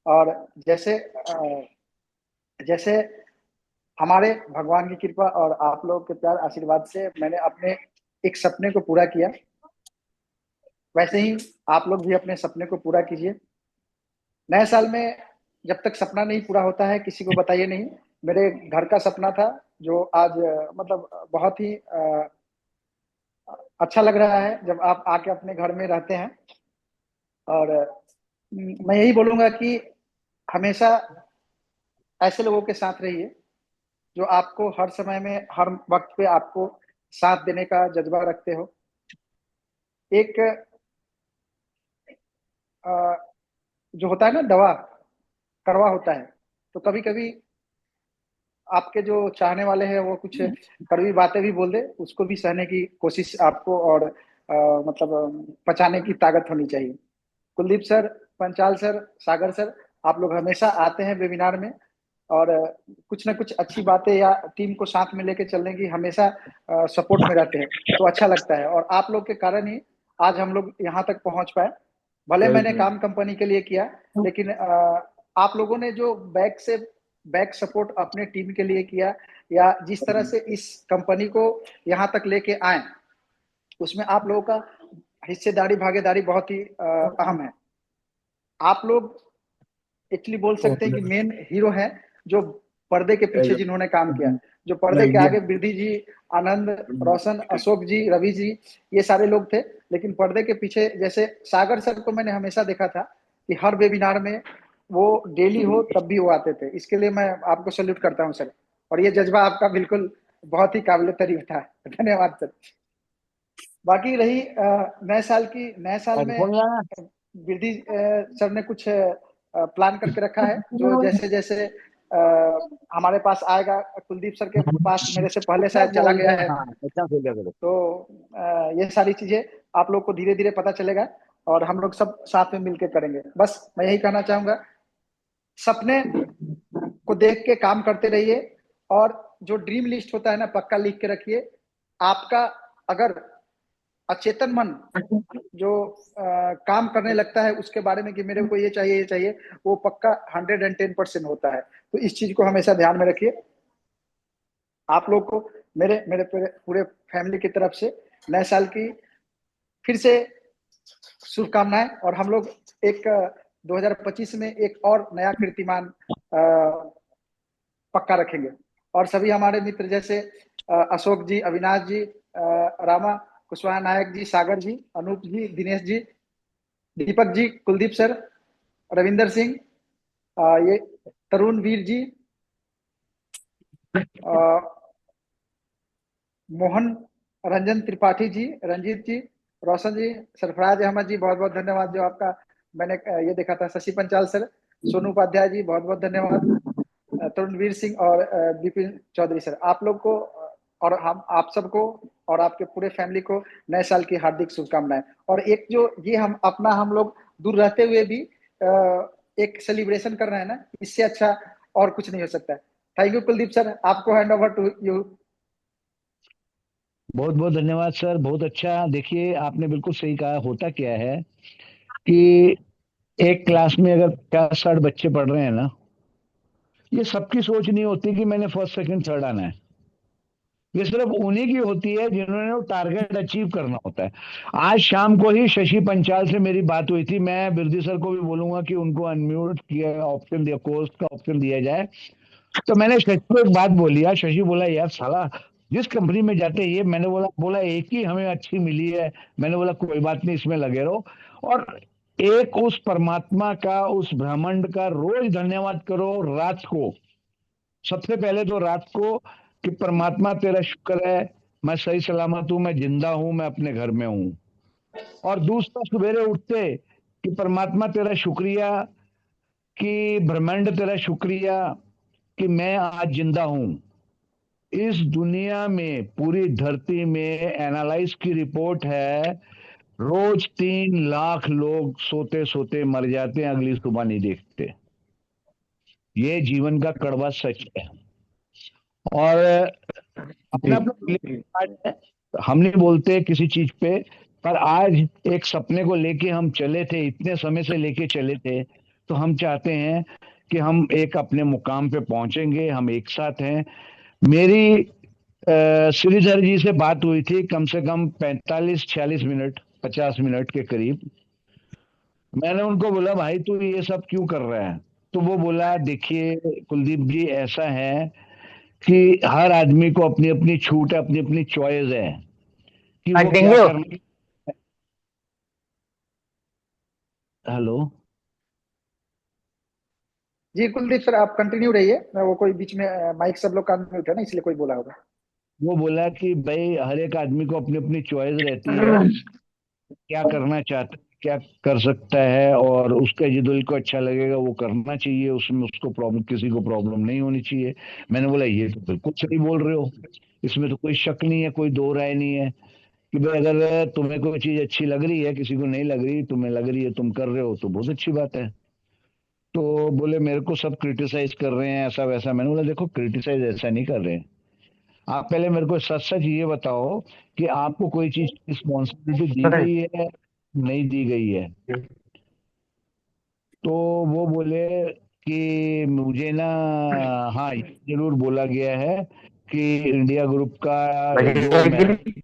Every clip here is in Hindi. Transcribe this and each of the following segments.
और जैसे जैसे हमारे भगवान की कृपा और आप लोगों के प्यार आशीर्वाद से मैंने अपने एक सपने को पूरा किया, वैसे ही आप लोग भी अपने सपने को पूरा कीजिए। नए साल में जब तक सपना नहीं पूरा होता है किसी को बताइए नहीं। मेरे घर का सपना था जो आज मतलब बहुत ही अच्छा लग रहा है जब आप आके अपने घर में रहते हैं। और मैं यही बोलूंगा कि हमेशा ऐसे लोगों के साथ रहिए जो आपको हर समय में हर वक्त पे आपको साथ देने का जज्बा रखते हो। एक अ, जो होता है ना, दवा कड़वा होता है, तो कभी कभी आपके जो चाहने वाले हैं वो कुछ कड़वी बातें भी बोल दे, उसको भी सहने की कोशिश आपको और मतलब पचाने की ताकत होनी चाहिए। कुलदीप सर, पंचाल सर, सागर सर, आप लोग हमेशा आते हैं वेबिनार में और कुछ ना कुछ अच्छी बातें या टीम को साथ में लेके चलने की हमेशा सपोर्ट में रहते हैं, तो अच्छा लगता है। और आप लोग के कारण ही आज हम लोग यहाँ तक पहुंच पाए। भले मैंने काम कंपनी के लिए किया, लेकिन आप लोगों ने जो बैक सपोर्ट अपने टीम के लिए किया, या जिस तरह से इस कंपनी को यहाँ तक लेके आए, उसमें आप लोगों का हिस्सेदारी भागीदारी बहुत ही अहम है। आप लोग एक्चुअली बोल सकते हैं कि मेन हीरो है, जो पर्दे के पीछे जिन्होंने काम किया। जो पर्दे के आगे बिरधी जी, आनंद, रोशन, अशोक जी, रवि जी, ये सारे लोग थे। लेकिन पर्दे के पीछे जैसे सागर सर को मैंने हमेशा देखा था कि हर वेबिनार में वो डेली हो तब भी वो आते थे। इसके लिए मैं आपको सल्यूट करता हूँ सर। और ये जज्बा आपका बिल्कुल बहुत ही काबिल तारीफ था। धन्यवाद सर। बाकी रही नए साल में गिरधी सर ने कुछ प्लान करके रखा है, जो जैसे जैसे हमारे पास आएगा। कुलदीप सर के पास मेरे से पहले शायद चला गया है, तो ये सारी चीजें आप लोग को धीरे धीरे पता चलेगा और हम लोग सब साथ में मिलकर करेंगे। बस मैं यही कहना चाहूंगा, सपने को देख के काम करते रहिए और जो ड्रीम लिस्ट होता है ना, पक्का लिख के रखिए। आपका अगर अचेतन मन जो काम करने लगता है उसके बारे में कि मेरे को ये चाहिए ये चाहिए, वो पक्का 110% होता है। तो इस चीज को हमेशा ध्यान में रखिए। आप लोग को मेरे मेरे पूरे पूरे फैमिली की तरफ से नए साल की फिर से शुभकामनाएं। और हम लोग एक 2025 में एक और नया कीर्तिमान पक्का रखेंगे। और सभी हमारे मित्र जैसे अशोक जी, अविनाश जी, रामा कुशवाहा नायक जी, सागर जी, अनूप जी, दिनेश जी, दीपक जी, कुलदीप सर, रविंदर सिंह, ये तरुण वीर जी, मोहन रंजन त्रिपाठी जी, रंजीत जी, रोशन जी, सरफराज अहमद जी, बहुत बहुत धन्यवाद। जो आपका मैंने ये देखा था, शशि पंचाल सर, सोनू उपाध्याय जी, बहुत बहुत धन्यवाद। तरुणवीर सिंह और विपिन चौधरी सर, आप लोग को और हम आप सबको और आपके पूरे फैमिली को नए साल की हार्दिक शुभकामनाएं। और एक जो ये हम लोग दूर रहते हुए भी एक सेलिब्रेशन कर रहे हैं ना, इससे अच्छा और कुछ नहीं हो सकता। थैंक यू कुलदीप सर, आपको हैंड ओवर टू यू। बहुत बहुत धन्यवाद सर, बहुत अच्छा। देखिए आपने बिल्कुल सही कहा। होता क्या है कि एक क्लास में अगर 50-60 बच्चे पढ़ रहे हैं ना, ये सबकी सोच नहीं होती कि मैंने फर्स्ट सेकंड थर्ड आना है। ये सिर्फ उन्हीं की होती है जिन्होंने वो टारगेट अचीव करना होता है। आज शाम को ही शशि पंचाल से मेरी बात हुई थी। मैं बिरदी सर को भी बोलूंगा कि उनको अनम्यूट किया ऑप्शन दिया, कोर्स का ऑप्शन दिया जाए। तो मैंने शशि को एक बात बोली यार। शशि बोला यार साला, जिस कंपनी में जाते हैं ये, मैंने बोला बोला एक ही हमें अच्छी मिली है। मैंने बोला कोई बात नहीं, इसमें लगे रहो। और एक उस परमात्मा का, उस ब्रह्मांड का रोज धन्यवाद करो रात को। सबसे पहले तो रात को कि परमात्मा तेरा शुक्र है, मैं सही सलामत हूं, मैं जिंदा हूं, मैं अपने घर में हूं। और दूसरा सवेरे उठते कि परमात्मा तेरा शुक्रिया, कि ब्रह्मांड तेरा शुक्रिया कि मैं आज जिंदा हूं। इस दुनिया में, पूरी धरती में एनालाइज की रिपोर्ट है, रोज 3 लाख लोग सोते सोते मर जाते हैं, अगली सुबह नहीं देखते। ये जीवन का कड़वा सच है। और अपना अपना प्ले कार्ड है, हम नहीं बोलते किसी चीज पे। पर आज एक सपने को लेके हम चले थे, इतने समय से लेके चले थे। तो हम चाहते हैं कि हम एक अपने मुकाम पे पहुंचेंगे, हम एक साथ हैं। मेरी श्रीधर जी से बात हुई थी कम से कम 45-46 मिनट, 50 मिनट के करीब। मैंने उनको बोला भाई तू ये सब क्यों कर रहा है? तो वो बोला देखिए कुलदीप जी, ऐसा है कि हर आदमी को अपनी अपनी छूट है, अपनी अपनी चॉइस है कि आज वो क्या देंगे हो। करना। हेलो। जी कुलदीप सर, आप कंटिन्यू रहिए। वो कोई बीच में माइक सब लोग कान में उठा ना, इसलिए कोई बोला होगा। वो बोला कि भाई हर एक आदमी को अपनी अपनी चॉइस रहती है, क्या करना चाहता है, क्या कर सकता है, और उसके जो दिल को अच्छा लगेगा वो करना चाहिए, उसमें उसको प्रॉब्लम, किसी को प्रॉब्लम नहीं होनी चाहिए। मैंने बोला ये तो बिल्कुल सही बोल रहे हो, इसमें तो कोई शक नहीं है, कोई दो राय नहीं है कि भाई अगर तुम्हें कोई चीज अच्छी लग रही है, किसी को नहीं लग रही, तुम्हें लग रही है, तुम कर रहे हो तो बहुत अच्छी बात है। तो बोले मेरे को सब क्रिटिसाइज कर रहे हैं ऐसा वैसा। मैंने बोला देखो क्रिटिसाइज ऐसा नहीं कर रहे हैं, आप पहले मेरे को सच सच ये बताओ कि आपको कोई चीज रिस्पॉन्सिबिलिटी दी पता है। गई है, नहीं दी गई है। तो वो बोले कि मुझे ना, हाँ ये जरूर बोला गया है कि इंडिया ग्रुप का जो बजट मैं, की नहीं।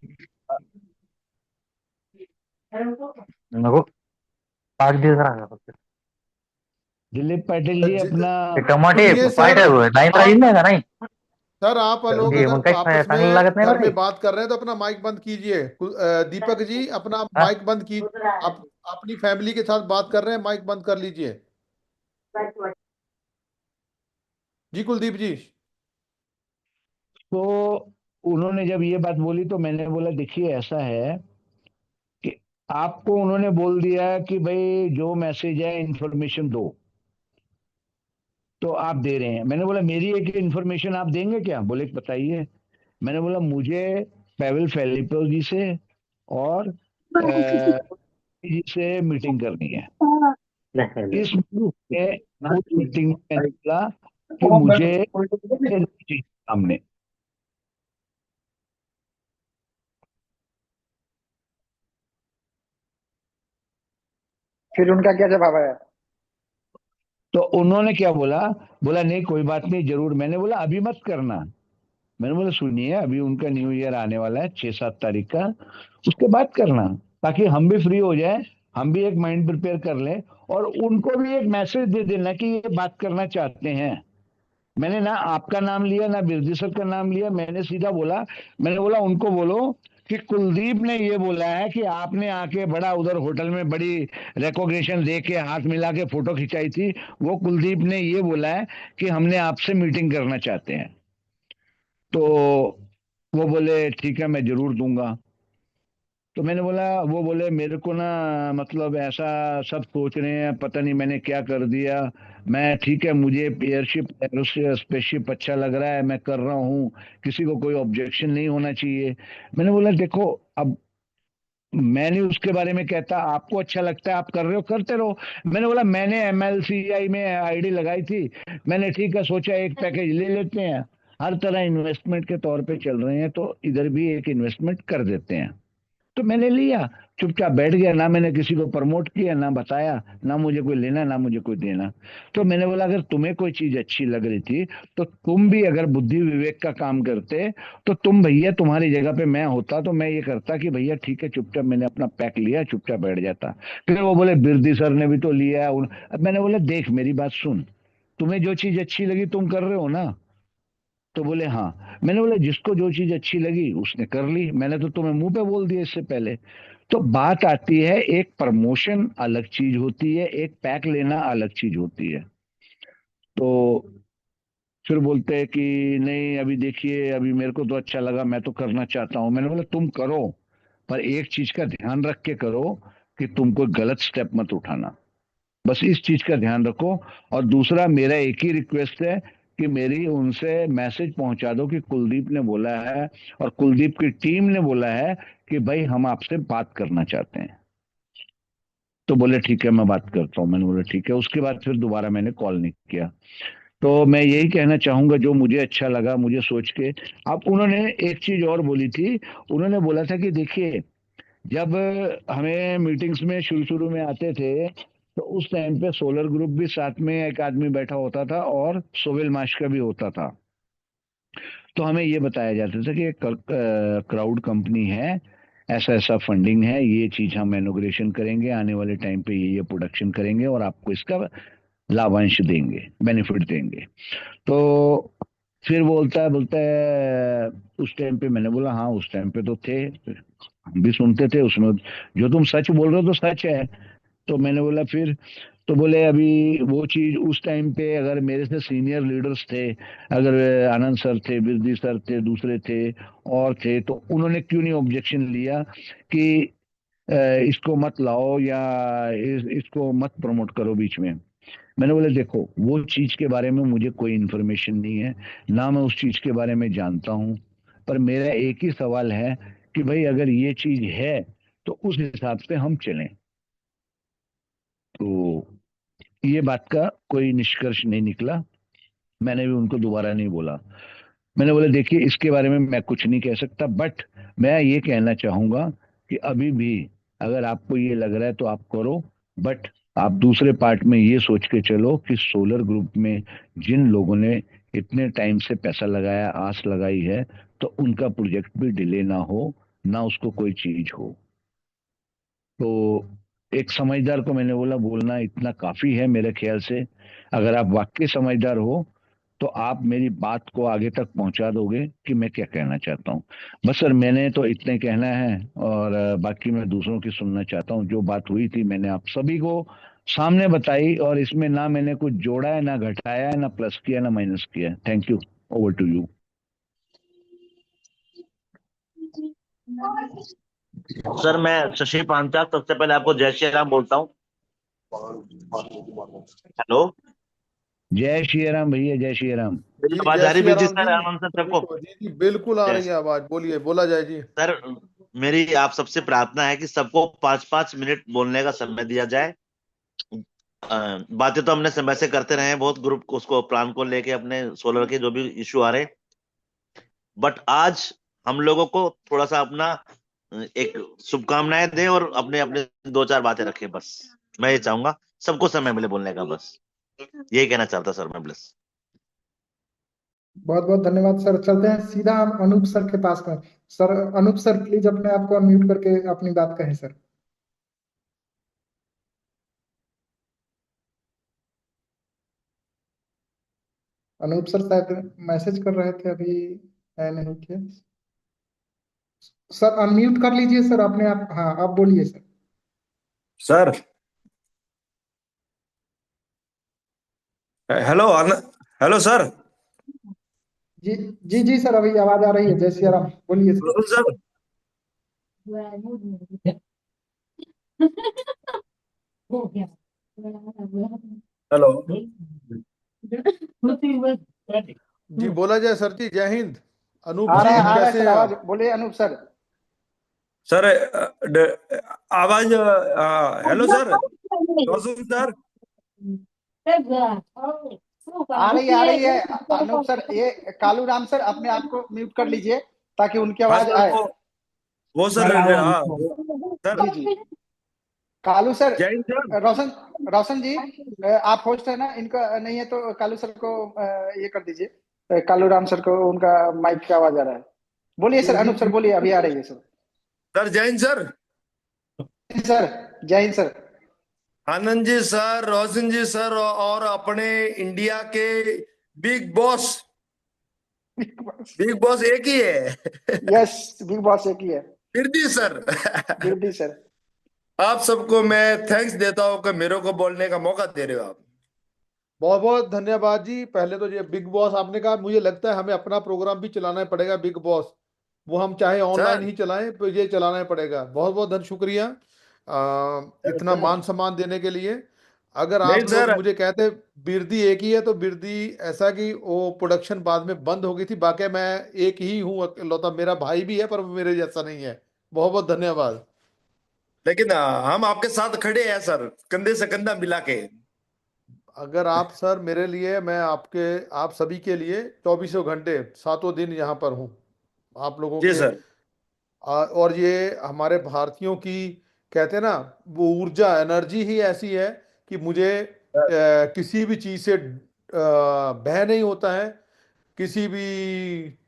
मेरे को 5 दिन रहा। दिलीप पाटिल जी जे- अपना, ते टमाटे सुनिए सर, पाहिजे नाही आप राहील नाही का नाही। सर आप लोग ये अगर मग काही आपस चांगलं में लागत नाही घर बरं में हे। बात कर रहे हैं तो अपना माइक बंद कीजिए। दीपक जी, अपना हा? माइक बंद कीजिए। आप अपनी फैमिली के साथ बात कर रहे हैं, माइक बंद कर लीजिए। जी कुलदीप जी। तो उन्होंने जब ये बात बोली तो मैंने बोला देखिए ऐसा है कि आपको उन्होंने बोल दिया कि भाई जो मैसेज है इंफॉर्मेशन दो, तो आप दे रहे हैं। मैंने बोला मेरी एक इंफॉर्मेशन आप देंगे क्या? बोले बताइए। मैंने बोला मुझे पेवल फेलिपेो जी से और जी से मीटिंग करनी है। नाही. इस मीटिंग में, उस मीटिंग में मैंने बोला कि मुझे सामने। फिर उनका क्या जवाब आया? तो उन्होंने क्या बोला, बोला नहीं कोई बात नहीं जरूर। मैंने बोला अभी मत करना। मैंने बोला सुनिए अभी उनका न्यू ईयर आने वाला है 6-7 तारीख का, उसके बाद करना, ताकि हम भी फ्री हो जाए, हम भी एक माइंड प्रिपेयर कर लें, और उनको भी एक मैसेज दे देना कि ये बात करना चाहते हैं। मैंने ना आपका नाम लिया ना बिरजी सर का नाम लिया, मैंने सीधा बोला, मैंने बोला उनको बोलो कि कुलदीप ने ये बोला है कि आपने आके बड़ा उधर होटल में बड़ी रिकॉग्निशन दे के हाथ मिला के फोटो खिंचाई थी, वो कुलदीप ने ये बोला है कि हमने आपसे मीटिंग करना चाहते हैं। तो वो बोले ठीक है मैं जरूर दूंगा। तो मैंने बोला, वो बोले मेरे को ना मतलब ऐसा सब सोच रहे हैं पता नहीं मैंने क्या कर दिया। मैं ठीक है, मुझे एयरशिप स्पेसशिप अच्छा लग रहा है, मैं कर रहा हूँ, किसी को कोई ऑब्जेक्शन नहीं होना चाहिए। मैंने बोला देखो अब मैं नहीं उसके बारे में कहता, आपको अच्छा लगता है आप कर रहे हो करते रहो। मैंने बोला मैंने एमएलसीआई में आईडी लगाई थी, मैंने ठीक है सोचा एक पैकेज ले लेते हैं, हर तरह इन्वेस्टमेंट के तौर पे चल रहे हैं तो इधर भी एक इन्वेस्टमेंट कर देते हैं। तो मैंने लिया, चुपचाप बैठ गया, ना मैंने किसी को प्रमोट किया ना बताया, ना मुझे कोई लेना ना मुझे कोई देना। तो मैंने बोला अगर तुम्हें कोई चीज अच्छी लग रही थी तो तुम भी अगर बुद्धि विवेक का काम करते, तो तुम भैया तुम्हारी जगह पे मैं होता तो मैं ये करता कि भैया ठीक है चुपचाप, मैंने अपना पैक लिया चुपचाप बैठ जाता। फिर वो बोले बिरदी सर ने भी तो लिया अब मैंने बोला देख मेरी बात सुन, तुम्हें जो चीज अच्छी लगी तुम कर रहे हो ना? तो बोले हाँ। मैंने बोला जिसको जो चीज अच्छी लगी उसने कर ली, मैंने तो तुम्हें मुंह पे बोल दिया इससे पहले। तो बात आती है, एक प्रमोशन अलग चीज होती है, एक पैक लेना अलग चीज होती है। तो फिर बोलते हैं कि नहीं अभी देखिए अभी मेरे को तो अच्छा लगा, मैं तो करना चाहता हूं। मैंने बोला तुम करो, पर एक चीज का ध्यान रख के करो कि तुम कोई गलत स्टेप मत उठाना, बस इस चीज का ध्यान रखो। और दूसरा मेरा एक ही रिक्वेस्ट है कि मेरी उनसे मैसेज पहुंचा दो कि कुलदीप ने बोला है और कुलदीप की टीम ने बोला है कि भाई हम आपसे बात करना चाहते हैं। तो बोले ठीक है मैं बात करता हूँ। मैंने बोला ठीक है, उसके बाद फिर दोबारा मैंने कॉल नहीं किया। तो मैं यही कहना चाहूंगा जो मुझे अच्छा लगा मुझे सोच के। अब उन्होंने एक चीज और बोली थी, उन्होंने बोला था कि देखिए जब हमें मीटिंग्स में शुरू शुरू में आते थे तो उस टाइम पे सोलर ग्रुप भी साथ में एक आदमी बैठा होता था और सोवेल माश का भी होता था। तो हमें ये बताया जाता था कि एक क्राउड कंपनी है, ऐसा ऐसा फंडिंग है, ये चीज हम इनोग्रेशन करेंगे, आने वाले टाइम पे ये प्रोडक्शन करेंगे और आपको इसका लाभांश देंगे, बेनिफिट देंगे। तो फिर बोलता है उस टाइम पे, मैंने बोला हाँ उस टाइम पे तो थे, हम भी सुनते थे उसमें, जो तुम सच बोल रहे हो तो सच है। तो मैंने बोला फिर, तो बोले अभी वो चीज उस टाइम पे अगर मेरे से सीनियर लीडर्स थे, अगर आनंद सर थे, बिरदी सर थे, दूसरे थे और थे, तो उन्होंने क्यों नहीं ऑब्जेक्शन लिया कि अ, इसको मत लाओ या इसको मत प्रमोट करो बीच में। मैंने बोले देखो वो चीज के बारे में मुझे कोई इन्फॉर्मेशन नहीं है, ना मैं उस चीज के बारे में जानता हूँ, पर मेरा एक ही सवाल है कि भाई अगर ये चीज है तो उस हिसाब से हम चलें। तो ये बात का कोई निष्कर्ष नहीं निकला। मैंने भी उनको दोबारा नहीं बोला। मैंने बोला देखिए इसके बारे में मैं कुछ नहीं कह सकता, बट मैं ये कहना चाहूंगा कि अभी भी अगर आपको ये लग रहा है तो आप करो, बट आप दूसरे पार्ट में ये सोच के चलो कि सोलर ग्रुप में जिन लोगों ने इतने टाइम से पैसा लगाया, आस लगाई है, तो उनका प्रोजेक्ट भी डिले ना हो, ना उसको कोई चीज हो। तो एक समझदार को मैंने बोला बोलना इतना काफी है मेरे ख्याल से। अगर आप वाकई समझदार हो तो आप मेरी बात को आगे तक पहुंचा दोगे कि मैं क्या कहना चाहता हूँ। बस सर मैंने तो इतने कहना है, और बाकी मैं दूसरों की सुनना चाहता हूँ। जो बात हुई थी मैंने आप सभी को सामने बताई, और इसमें ना मैंने कुछ जोड़ा है, ना घटाया है, ना प्लस किया, ना माइनस किया है। Thank you. Over to you. Sir मैं शशि पांचाल सबसे पहले आपको जय श्री राम बोलता हूँ। हेलो, जय श्री राम भैया, जय श्री राम। जी आवाज जय आ रही सिया है जी राम सर, जी। आनंद सर सबको? जी जी बिल्कुल आ जय। रही है आवाज, बोलिए, बोला जाए जी। सर मेरी आप सबसे प्रार्थना है कि सबको 5-5 मिनट बोलने का समय दिया जाए। बातें तो हमने समय से करते रहे हैं बहुत, ग्रुप को उसको प्लान को लेके अपने सोलर के जो भी इश्यू आ रहे हैं, बट आज हम लोगों को थोड़ा सा अपना एक शुभकामनाएं दें और अपने अपने 2-4 बातें रखें बस। मैं ये चाहूंगा सबको समय मिले बोलने का, बस यही कहना चाहता सर मैं, बस। बहुत बहुत धन्यवाद सर। चलते हैं सीधा हम अनूप सर के पास में। सर, अनूप सर प्लीज अपने आप को अनम्यूट करके अपनी बात कहें सर। अनूप सर शायद मैसेज कर रहे थे अभी, है नहीं थे। सर अनम्यूट कर लीजिए सर अपने आप, हाँ आप बोलिए sir. Sir hello hello sir. जी जी जी सर, अभी आवाज आ रही है। जय सिया राम, बोलिए सर। रोहन सर। हेलो। जी बोला जाए सर जी, जय हिंद। अनूप आ जी रहा है कैसे सर हैं आवाज, आप? बोलिए अनूप सर। सर आवाज हेलो सर। रोशन सर। आ रही है अनूप सर। ये कालू राम सर अपने आप को म्यूट कर लीजिए ताकि उनकी हाँ आवाज सर आए। वो सर हाँ सर। जी जी। कालू सर, जय हिंद सर। रोशन, रोशन जी, आप होस्ट है ना, इनका नहीं है तो कालू सर को ये कर दीजिए। कालू राम सर को उनका माइक की आवाज आ रहा है। बोलिए सर, जी जी अनूप सर बोलिए, अभी आ रही है सर। सर जय हिंद सर। सर जय हिंद सर। आनंद जी सर, रोशन जी सर, और अपने इंडिया के बिग बॉस। बिग बॉस एक ही है। यस, बिग बॉस एक ही है। फिर सर। बिरदी सर। आप सबको मैं थैंक्स देता हूँ कि मेरे को बोलने का मौका दे रहे हो आप। बहुत बहुत धन्यवाद जी। पहले तो ये बिग बॉस आपने कहा, मुझे लगता है हमें अपना प्रोग्राम भी चलाना पड़ेगा बिग बॉस। वो हम चाहे ऑनलाइन सर ही चलाएं, तो ये चलाना ही पड़ेगा। बहुत बहुत धन शुक्रिया इतना सर मान सम्मान देने के लिए। अगर नहीं आप लोग सर। मुझे कहते बिरदी एक ही है, तो बिरदी ऐसा कि वो प्रोडक्शन बाद में बंद हो गई थी, बाकी मैं एक ही हूँ इकलौता। मेरा भाई भी है पर वो मेरे जैसा नहीं है। बहुत बहुत धन्यवाद। लेकिन हम आपके साथ खड़े हैं सर, कंधे से कंधा मिला के। अगर आप सर मेरे लिए, मैं आपके, आप सभी के लिए 24 घंटे 7 दिन यहाँ पर हूँ आप लोगों जी के। सर। और ये हमारे भारतीयों की, कहते हैं ना, वो ऊर्जा, एनर्जी ही ऐसी है कि मुझे किसी भी चीज़ से भय नहीं होता है। किसी भी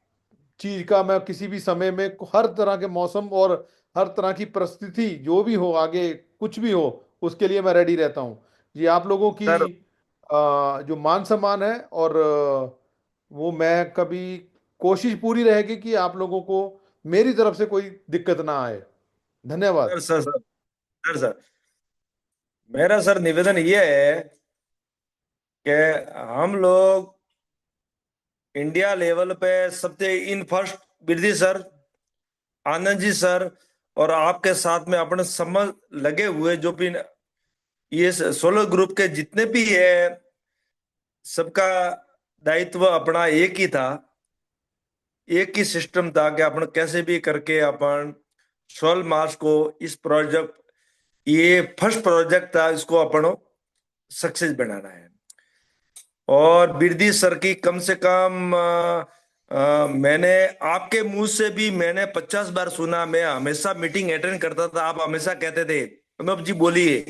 चीज का मैं किसी भी समय में हर तरह के मौसम और हर तरह की परिस्थिति जो भी हो, आगे कुछ भी हो, उसके लिए मैं रेडी रहता हूँ। ये आप लोगों की सर जो मान सम्मान है, और वो मैं कभी कोशिश पूरी रहेगी कि आप लोगों को मेरी तरफ से कोई दिक्कत ना आए। सर धन्यवाद। सर सर सर सर मेरा सर निवेदन ये है कि हम लोग इंडिया लेवल पे सबसे in first Birdi sir, Anand ji sir, और आपके साथ में अपने समझ लगे हुए जो भी ये सोलो ग्रुप के जितने भी है, सबका दायित्व अपना एक ही था, एक ही सिस्टम था कि अपन कैसे भी करके अपन 16 मार्च को इस प्रोजेक्ट, ये फर्स्ट प्रोजेक्ट था, इसको अपन सक्सेस बनाना है। और बिरदी सर की कम से कम मैंने आपके मुंह से भी मैंने 50 बार सुना। मैं हमेशा मीटिंग अटेंड करता था, आप हमेशा कहते थे अनूप जी बोलिए,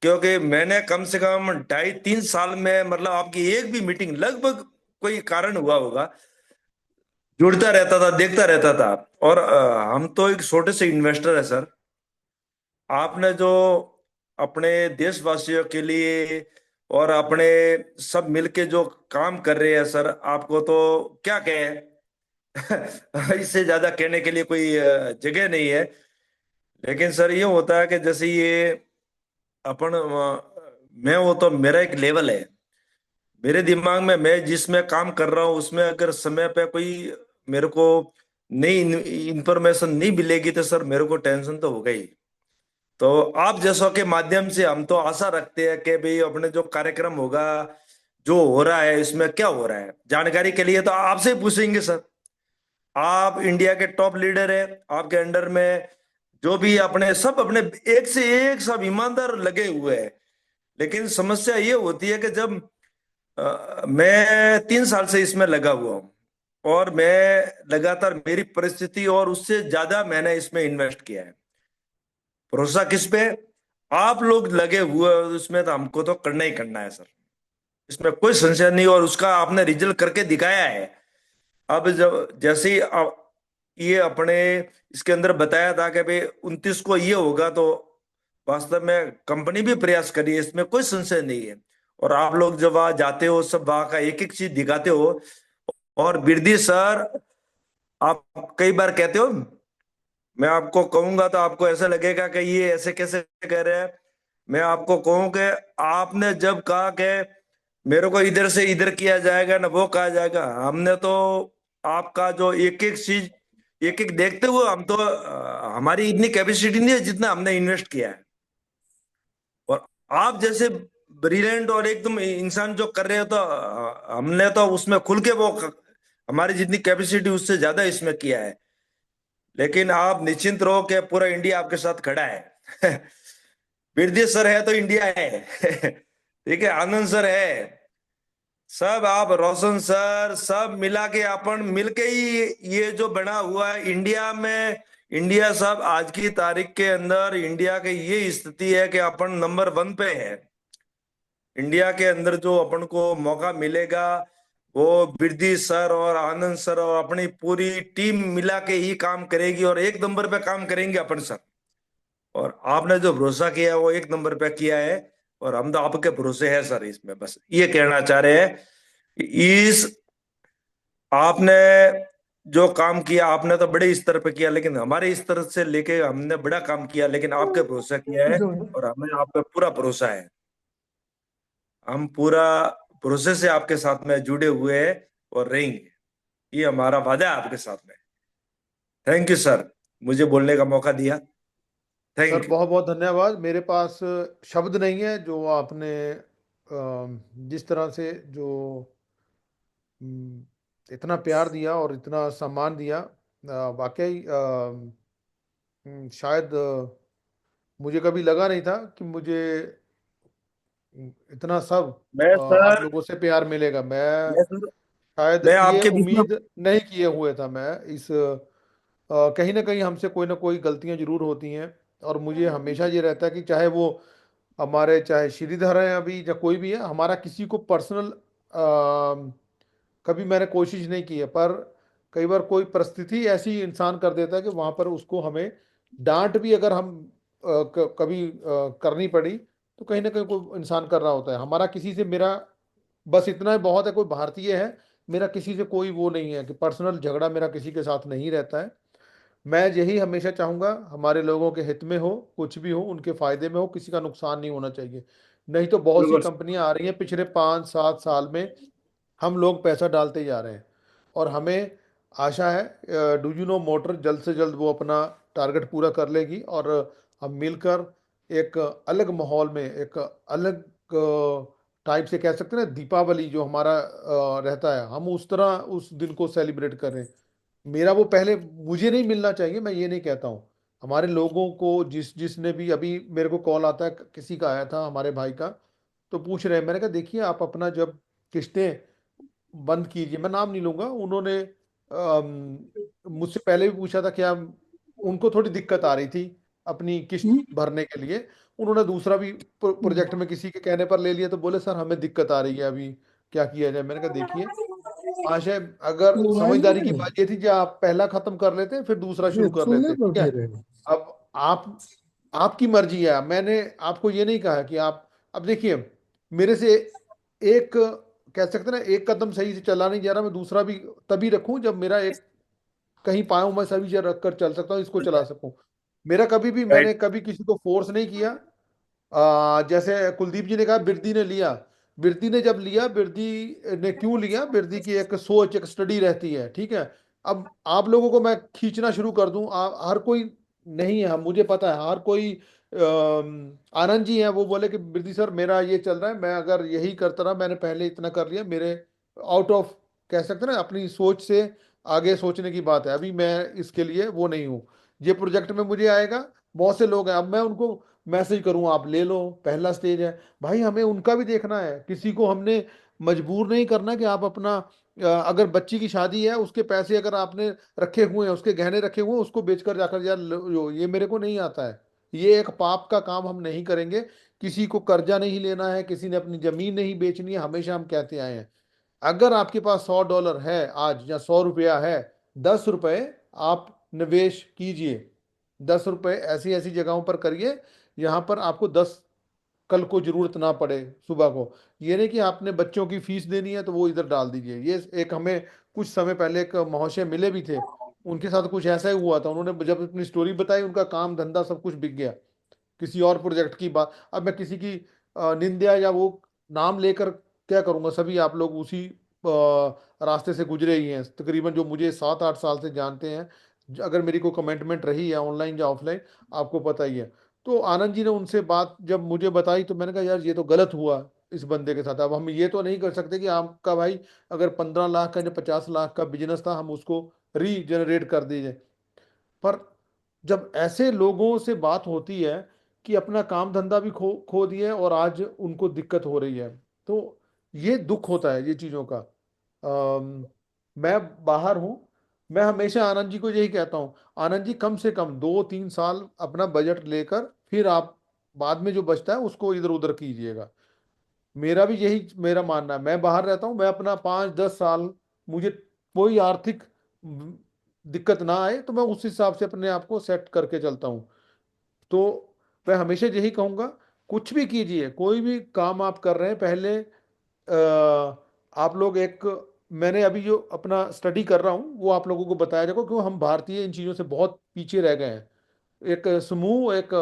क्योंकि मैंने कम से कम 2.5-3 साल में मतलब आपकी एक भी मीटिंग लगभग कोई कारण हुआ होगा जुड़ता रहता था, देखता रहता था। और हम तो एक छोटे से इन्वेस्टर है सर। आपने जो अपने देशवासियों के लिए और अपने सब मिलके जो काम कर रहे हैं सर, आपको तो क्या कहें इससे ज्यादा कहने के लिए कोई जगह नहीं है। लेकिन सर ये होता है कि जैसे ये अपन मैं वो तो मेरा एक लेवल है, मेरे दिमाग में मैं जिसमें काम कर रहा हूँ उसमें अगर समय पे कोई मेरे को नई इंफॉर्मेशन नहीं मिलेगी तो सर मेरे को टेंशन तो होगा ही। तो आप जैसों के माध्यम से हम तो आशा रखते हैं कि भाई अपने जो कार्यक्रम होगा, जो हो रहा है इसमें क्या हो रहा है, जानकारी के लिए तो आपसे ही पूछेंगे सर। आप इंडिया के टॉप लीडर है, आपके अंडर में जो भी अपने सब अपने एक से एक सब ईमानदार लगे हुए हैं। लेकिन समस्या ये होती है कि जब मैं 3 साल से इसमें लगा हुआ हूँ और मैं लगातार मेरी परिस्थिति और उससे ज्यादा मैंने इसमें इन्वेस्ट किया है। भरोसा किस पे? आप लोग लगे हुए हो उसमें, तो हमको तो करना ही करना है सर, इसमें कोई संशय नहीं। और उसका आपने रिजल्ट करके दिखाया है। अब जब जैसे ही ये अपने इसके अंदर बताया था कि भाई 29 को ये होगा, तो वास्तव में कंपनी भी प्रयास करी है, इसमें कोई संशय नहीं है। और आप लोग जब वहां जाते हो सब वहां का एक एक चीज दिखाते हो। और बिरदी सर, आप कई बार कहते हो, मैं आपको कहूंगा तो आपको ऐसा लगेगा कि ये ऐसे कैसे कह रहे हैं। मैं आपको कहूं कि आपने जब कहा कि मेरे को इधर से इधर किया जाएगा ना वो कहा जाएगा, हमने तो आपका जो एक एक चीज एक एक देखते हुए हम तो हमारी इतनी कैपेसिटी नहीं है जितना हमने इन्वेस्ट किया है। और आप जैसे ब्रिलियंट और एकदम इंसान जो कर रहे हो, तो हमने तो उसमें खुल के वो हमारी जितनी कैपेसिटी उससे ज्यादा इसमें किया है। लेकिन आप निश्चिंत रहो कि पूरा इंडिया आपके साथ खड़ा है बिरदी सर है तो इंडिया है ठीक है, आनंद सर है, सब आप रोशन सर सब मिला के अपन मिलके ही ये जो बना हुआ है इंडिया में। इंडिया साहब आज की तारीख के अंदर इंडिया की ये स्थिति है कि अपन नंबर 1 पे है। इंडिया के अंदर जो अपन को मौका मिलेगा वो बिरदी सर और आनंद सर और अपनी पूरी टीम मिला के ही काम करेगी और एक नंबर पे काम करेंगे अपन सर। और आपने जो भरोसा किया है वो एक नंबर पे किया है, और हम तो आपके भरोसे हैं सर। इसमें बस ये कहना चाह रहे हैं कि इस आपने जो काम किया आपने तो बड़े स्तर पे किया, लेकिन हमारे स्तर से लेके हमने बड़ा काम किया, लेकिन आपके भरोसा किया है और हमें आप पे पूरा भरोसा है। हम पूरा भरोसे से आपके साथ में जुड़े हुए हैं और रहेंगे, ये हमारा वादा है आपके साथ में। थैंक यू सर, मुझे बोलने का मौका दिया। Sir thank you. बहुत बहुत धन्यवाद। मेरे पास शब्द नहीं है जो आपने जिस तरह से जो इतना प्यार दिया और इतना सम्मान दिया, वाकई शायद मुझे कभी लगा नहीं था कि मुझे इतना सब मैं आप सर लोगों से प्यार मिलेगा। मैं मैं सर शायद मैं ये आपके बीच में उम्मीद नहीं किए हुए था। मैं इस कहीं ना कहीं हमसे कोई ना कोई गलतियां जरूर होती हैं, और मुझे हमेशा ये रहता है कि चाहे वो हमारे चाहे श्रीधर हैं अभी या कोई भी है, हमारा किसी को पर्सनल कभी मैंने कोशिश नहीं की है, पर कई बार कोई परिस्थिति ऐसी इंसान कर देता है कि वहां पर उसको हमें डांट भी अगर हम कभी करनी पड़ी, तो कहीं ना कहीं कोई इंसान कर रहा होता है। हमारा किसी से मेरा बस इतना ही बहुत है, कोई भारतीय है, मेरा किसी से कोई वो नहीं है कि पर्सनल झगड़ा मेरा किसी के साथ नहीं रहता है। मैं यही हमेशा चाहूंगा हमारे लोगों के हित में हो, कुछ भी हो उनके फायदे में हो, किसी का नुकसान नहीं होना चाहिए। नहीं तो बहुत सी बिल्कुल। कंपनियां आ रही हैं पिछले 5-7 साल में, हम लोग पैसा डालते जा रहे हैं और हमें आशा है डू यू नो मोटर जल्द से जल्द वो अपना टारगेट पूरा कर लेगी और हम मिलकर एक अलग माहौल में, एक अलग टाइप से कह सकते हैं ना, दीपावली जो हमारा रहता है, हम उस तरह उस दिन को सेलिब्रेट करें। मेरा वो पहले मुझे नहीं मिलना चाहिए, मैं ये नहीं कहता हूँ, हमारे लोगों को जिसने भी, अभी मेरे को कॉल आता है, किसी का आया था हमारे भाई का, तो पूछ रहे हैं, मैंने कहा देखिए आप अपना जब किस्तें बंद कीजिए, मैं नाम नहीं लूंगा, उन्होंने मुझसे पहले भी पूछा था क्या, उनको थोड़ी दिक्कत आ रही थी अपनी किस्त भरने के लिए, उन्होंने दूसरा भी प्रोजेक्ट में किसी के कहने पर ले लिया, तो बोले सर हमें दिक्कत आ रही है अभी, क्या किया जाए। मैंने कहा देखिए आशय, अगर मोबाइल समझदारी में की बात ये थी कि आप पहला खत्म कर लेते फिर दूसरा शुरू कर सोने लेते, पर ठीक है। फिर अब आप, आपकी मर्जी है, मैंने आपको ये नहीं कहा कि आप, अब देखिए मेरे से एक कह सकते हैं ना, एक कदम सही से चला नहीं जा रहा, मैं दूसरा भी तभी रखूं जब मेरा एक कहीं पाऊं मैं सभी चीज रख कर चल सकता हूं, इसको चला सकूं। मेरा कभी भी, राइट। मैंने कभी किसी को फोर्स नहीं किया। जैसे कुलदीप जी ने कहा बिरदी ने लिया, बिरदी ने जब लिया, बिरदी ने क्यों लिया, बिरदी की एक सोच, एक स्टडी रहती है, ठीक है। अब आप लोगों को मैं खींचना शुरू कर दूं, हर कोई नहीं है, मुझे पता है हर कोई, आनंद जी हैं, वो बोले कि बिरदी सर मेरा ये चल रहा है, मैं अगर यही करता रहा, मैंने पहले इतना कर लिया, मेरे आउट ऑफ कह सकते हैं ना अपनी सोच से आगे सोचने की बात है, अभी मैं इसके लिए वो नहीं हूँ, ये प्रोजेक्ट में मुझे आएगा। बहुत से लोग हैं, अब मैं उनको मैसेज करूं आप ले लो, पहला स्टेज है भाई, हमें उनका भी देखना है, किसी को हमने मजबूर नहीं करना कि आप अपना अगर बच्ची की शादी है, उसके पैसे अगर आपने रखे हुए हैं, उसके गहने रखे हुए हैं, उसको बेचकर जाकर यार ये मेरे को नहीं आता है, ये एक पाप का काम हम नहीं करेंगे। किसी को कर्जा नहीं लेना है, किसी ने अपनी जमीन नहीं बेचनी है, हमेशा हम कहते आए हैं, अगर आपके पास $100 है आज या 100 रुपया है, 10 रुपए आप निवेश कीजिए, 10 रुपए ऐसी ऐसी जगहों पर करिए यहाँ पर आपको 10 कल को जरूरत ना पड़े सुबह को। ये नहीं कि आपने बच्चों की फीस देनी है तो वो इधर डाल दीजिए। ये एक हमें कुछ समय पहले एक महाशय मिले भी थे, उनके साथ कुछ ऐसा ही हुआ था, उन्होंने जब अपनी स्टोरी बताई, उनका काम धंधा सब कुछ बिक गया किसी और प्रोजेक्ट की बात। अब मैं किसी की निंदा या वो नाम लेकर क्या करूंगा, सभी आप लोग उसी रास्ते से गुजरे ही हैं, तकरीबन जो मुझे 7-8 साल से जानते हैं, अगर मेरी कोई कमिटमेंट रही है ऑनलाइन या ऑफलाइन, आपको पता ही है। तो आनंद जी ने उनसे बात जब मुझे बताई, तो मैंने कहा यार ये तो गलत हुआ इस बंदे के साथ। अब हम ये तो नहीं कर सकते कि आपका भाई अगर 15 लाख का या 50 लाख का बिजनेस था, हम उसको रीजनरेट कर दीजिए। पर जब ऐसे लोगों से बात होती है कि अपना काम धंधा भी खो खो दिया और आज उनको दिक्कत हो रही है, तो ये दुख होता है ये चीजों का। मैं बाहर हूं, मैं हमेशा आनंद जी को यही कहता हूं, आनंद जी कम से कम 2-3 साल अपना बजट लेकर फिर आप बाद में जो बचता है उसको इधर उधर कीजिएगा। मेरा भी यही मेरा मानना है, मैं बाहर रहता हूँ, मैं अपना 5-10 साल, मुझे कोई आर्थिक दिक्कत ना आए तो मैं उस हिसाब से अपने आप को सेट करके चलता हूँ। तो मैं हमेशा यही कहूँगा, कुछ भी कीजिए, कोई भी काम आप कर रहे हैं, पहले आप लोग एक, मैंने अभी जो अपना स्टडी कर रहा हूँ वो आप लोगों को बताया जाएगा, क्यों हम भारतीय इन चीज़ों से बहुत पीछे रह गए हैं। एक समूह, एक,